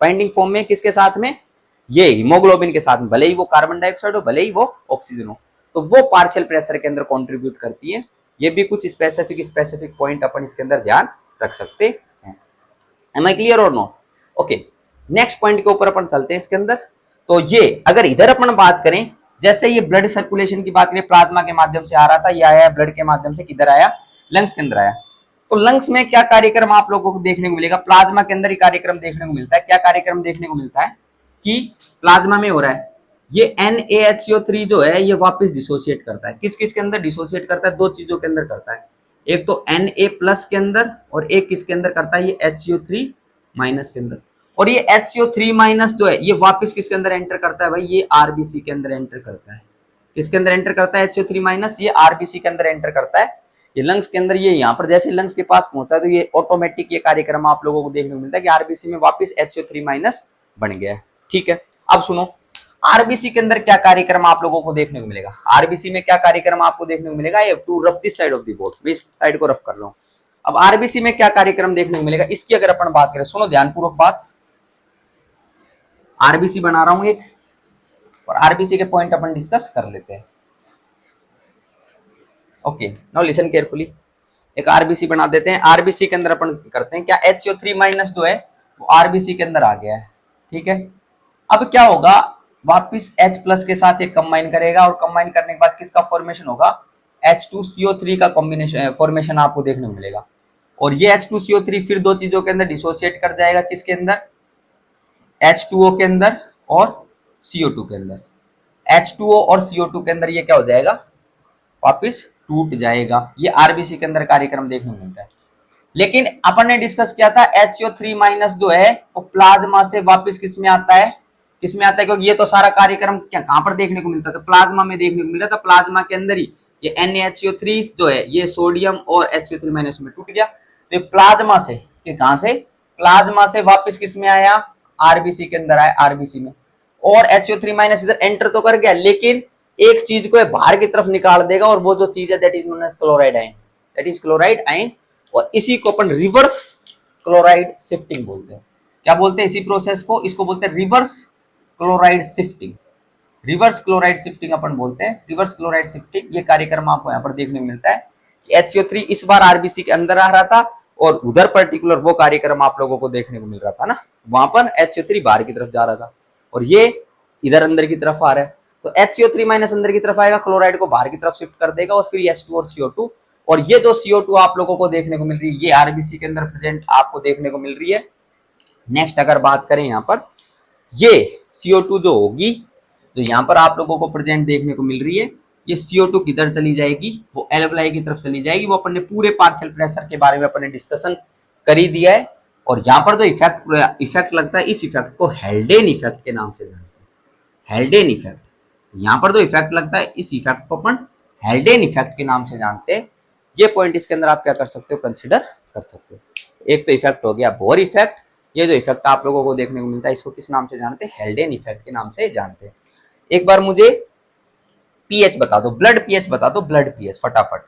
बाइंडिंग फॉर्म में किसके साथ में? ये हीमोग्लोबिन के साथ में, भले ही वो कार्बन डाइऑक्साइड हो भले ही वो ऑक्सीजन हो, तो वो पार्शियल प्रेशर के अंदर कंट्रीब्यूट करती है। ये भी कुछ स्पेसिफिक पॉइंट अपन इसके अंदर ध्यान रख सकते हैं। एम आई क्लियर और नो? ओके, नेक्स्ट पॉइंट के ऊपर अपन चलते हैं इसके अंदर। तो ये अगर इधर अपन बात करें, जैसे ये ब्लड सर्कुलेशन की बात करें, प्लाज्मा के माध्यम से आ रहा था, ये आया ब्लड के माध्यम से, किधर आया? लंग्स के अंदर आया। तो लंग्स में क्या कार्यक्रम आप लोगों को देखने को मिलेगा? प्लाज्मा के अंदर ही कार्यक्रम देखने को मिलता है। क्या कार्यक्रम देखने को मिलता है कि प्लाज्मा में हो रहा है, ये NaHCO3 जो है ये वापस डिसोसिएट करता है। किस किस के अंदर डिसोसिएट करता है? दो चीजों के अंदर करता है, एक तो Na+ के अंदर और एक किसके अंदर करता है? ये HCO3- के अंदर। और ये HCO3- जो है ये वापस किसके अंदर एंटर करता है भाई? ये RBC के अंदर एंटर करता है। किसके अंदर एंटर करता है? HCO3- ये RBC के अंदर एंटर करता है। ये लंग्स के अंदर, ये यहाँ पर जैसे लंग्स के पास पहुंचता है तो ये ऑटोमेटिक ये कार्यक्रम आप लोगों को देखने को मिलता है कि RBC में वापस HCO3- बन गया है, ठीक है। अब सुनो, आरबीसी के अंदर क्या कार्यक्रम आप लोगों को देखने को मिलेगा? आरबीसी में क्या कार्यक्रम आपको देखने को मिलेगा? ये to rough this side of the board, इस साइड को रफ कर लो। अब आरबीसी में क्या कार्यक्रम देखने को मिलेगा, इसकी अगर अपन बात करें, सुनो ध्यानपूर्वक बात। आरबीसी बना रहा हूं एक, और आरबीसी के पॉइंट अपन डिस्कस कर लेते हैं। Okay, now listen carefully. एक आरबीसी बना देते हैं। आरबीसी के अंदर अपन करते हैं क्या? HCO3- जो है वो आरबीसी के अंदर आ गया है, ठीक है। अब क्या होगा, वापिस H+ के साथ एक कंबाइन करेगा और कंबाइन करने के बाद किसका फॉर्मेशन होगा? H2CO3 का कॉम्बिनेशन फॉर्मेशन आपको देखने को मिलेगा। और ये H2CO3 फिर दो चीजों के अंदर डिसोसिएट कर जाएगा, किसके अंदर? H2O के अंदर और CO2 के अंदर। H2O और CO2 के अंदर ये क्या हो जाएगा? वापिस टूट जाएगा। ये आरबीसी के अंदर कार्यक्रम देखने को मिलता है। लेकिन अपन ने डिस्कस किया था HCO3- जो है वो प्लाज्मा से वापस किसमें आता है? किसमें आता है? क्योंकि ये तो सारा कार्यक्रम क्या कहां पर देखने को मिलता था? प्लाज्मा में देखने को मिला था। प्लाज्मा के अंदर ही ये NaHCO3 जो है ये सोडियम और HCO3- में टूट गया। तो ये प्लाज्मा से, कि कहां से? प्लाज्मा से वापस किसमें आया? आरबीसी के अंदर आया, आरबीसी में। और HCO3- इधर एंटर तो कर गया, लेकिन एक चीज को बाहर की तरफ निकाल देगा, और वो जो चीज है that is known as chloride ion, that is chloride ion. और इसी को अपन रिवर्स क्लोराइड शिफ्टिंग बोलते हैं। क्या बोलते हैं इसी प्रोसेस को? इसको बोलते हैं reverse chloride shifting. Reverse chloride shifting अपन बोलते हैं, रिवर्स क्लोराइड शिफ्टिंग। ये कार्यक्रम आपको यहाँ पर देखने को मिलता है कि HCO3 इस बार आरबीसी के अंदर आ रहा था, और उधर पर्टिकुलर वो कार्यक्रम आप लोगों को देखने को मिल रहा था ना, वहां पर HCO3 बाहर की तरफ जा रहा था और ये इधर अंदर की तरफ आ रहा है। तो HCO3- अंदर की तरफ आएगा, क्लोराइड को बाहर की तरफ शिफ्ट कर देगा, और फिर H2 और CO2। और ये जो CO2 आप लोगों को देखने को मिल रही है, ये आरबीसी के अंदर प्रेजेंट आपको देखने को मिल रही है। नेक्स्ट अगर बात करें यहाँ पर, ये CO2 जो होगी, तो यहाँ पर आप लोगों को प्रेजेंट देखने को मिल रही है, ये CO2 किधर चली जाएगी? वो एल्वलाई की तरफ चली जाएगी। वो अपन ने पूरे पार्शियल प्रेशर के बारे में अपन ने डिस्कशन कर ही दिया है। और यहाँ पर जो इफेक्ट लगता है, इस इफेक्ट को हेल्डेन इफेक्ट के नाम से जानते हैं। हेल्डेन इफेक्ट, यहाँ पर जो इफेक्ट लगता है, इस इफेक्ट को अपन हेल्डेन इफेक्ट के नाम से जानते हैं। ये पॉइंट इसके अंदर आप क्या कर सकते हो? कंसिडर कर सकते हो। एक तो इफेक्ट हो गया बोर इफेक्ट। ये जो इफेक्ट आप लोगों को देखने को मिलता है, इसको किस नाम से जानते हैं? हेल्डेन इफेक्ट के नाम से जानते हैं। एक बार मुझे पीएच बता दो, ब्लड पीएच बता दो, ब्लड पीएच फटाफट।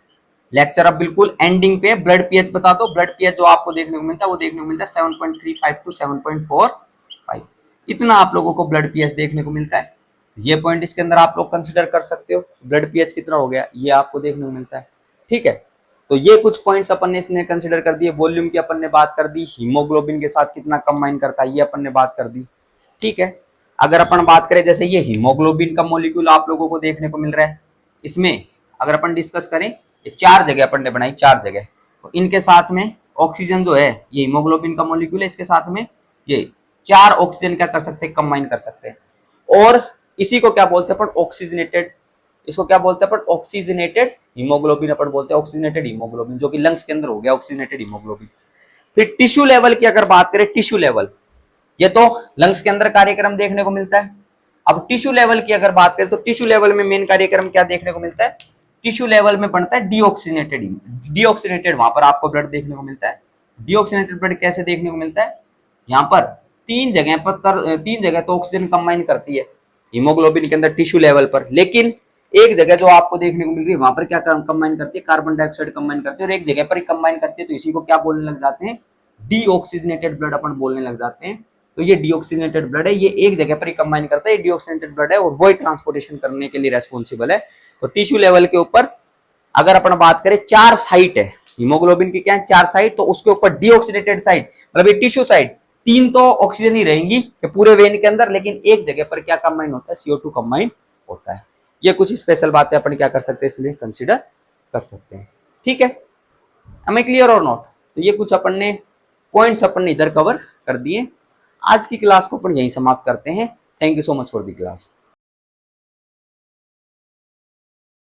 लेक्चर अब बिल्कुल एंडिंग पे, ब्लड पीएच बता दो। ब्लड पीएच जो आपको देखने को मिलता है वो देखने को मिलता है 7.35 टू 7.45। इतना आप लोगों को ब्लड पीएच देखने को मिलता है। ये पॉइंट इसके अंदर आप लोग कंसिडर कर सकते हो। ब्लड पीएच कितना हो गया ये आपको देखने को मिलता है, ठीक है। तो ये कुछ पॉइंट्स अपन ने इसने कंसिडर कर दिए। वॉल्यूम की अपन ने बात कर दी, हीमोग्लोबिन के साथ कितना कंबाइन करता है ये अपन ने बात कर दी, ठीक है। अगर अपन बात करें, जैसे ये हीमोग्लोबिन का मॉलिक्यूल आप लोगों को देखने को मिल रहा है, इसमें अगर अपन डिस्कस करें ये 4 जगह अपन ने बनाई, 4 जगह, तो इनके साथ में ऑक्सीजन जो है ये हीमोग्लोबिन का मॉलिक्यूल है, इसके साथ में ये 4 ऑक्सीजन क्या कर सकते हैं, कंबाइन कर सकते हैं। और इसी को क्या बोलते हैं अपन, ऑक्सीजनेटेड, इसको क्या बोलते हैं अपन, ऑक्सीजनेटेड हीमोग्लोबिन अपन बोलते हैं, ऑक्सीजनेटेड हीमोग्लोबिन, जो कि लंग्स के अंदर हो गया ऑक्सीजनेटेड हीमोग्लोबिन। फिर टिश्यू लेवल की अगर बात करें, टिश्यू लेवल, ये तो लंग्स के अंदर कार्यक्रम देखने को मिलता है। अब टिश्यू लेवल की अगर बात करें तो टिश्यू लेवल में मेन कार्यक्रम क्या देखने को मिलता है, टिश्यू लेवल में बनता है डीऑक्सीनेटेड, डीऑक्सीनेटेड वहां पर आपको ब्लड देखने को मिलता है। डीऑक्सीनेटेड ब्लड कैसे देखने को मिलता है, यहाँ पर तीन जगह तो ऑक्सीजन कंबाइन करती है हीमोग्लोबिन के अंदर टिश्यू लेवल पर, लेकिन एक जगह जो आपको देखने को मिल रही है वहां पर क्या कंबाइन करती है, कार्बन डाइऑक्साइड कंबाइन करती है, और एक जगह पर ही कंबाइन करती है, तो इसी को क्या बोलने लग जाते हैं, डीऑक्सीजनेटेड ब्लड अपन बोलने लग जाते हैं। तो ये डीऑक्सीजनेटेड ब्लड है, ये एक जगह पर ही कंबाइन करता है, ये डीऑक्सीजनेटेड ब्लड है और वो ही ट्रांसपोर्टेशन करने के लिए रेस्पॉन्सिबल है। तो टिश्यू लेवल के ऊपर अगर अपन बात करें, 4 साइट है हीमोग्लोबिन की, क्या है 4 साइट, तो उसके ऊपर डीऑक्सीडेटेड साइट मतलब ये टिश्यू साइट 3 तो ऑक्सीजन ही रहेंगी पूरे वेन के अंदर, लेकिन एक जगह पर क्या कंबाइन होता है, CO2 कंबाइन होता है। ये कुछ स्पेशल बातें अपन क्या कर सकते हैं, इसमें कंसिडर कर सकते हैं। ठीक है, हमें क्लियर और नॉट, तो ये कुछ अपन ने पॉइंट्स अपन ने इधर कवर कर दिए। आज की क्लास को अपन यहीं समाप्त करते हैं। Thank you so much for the class.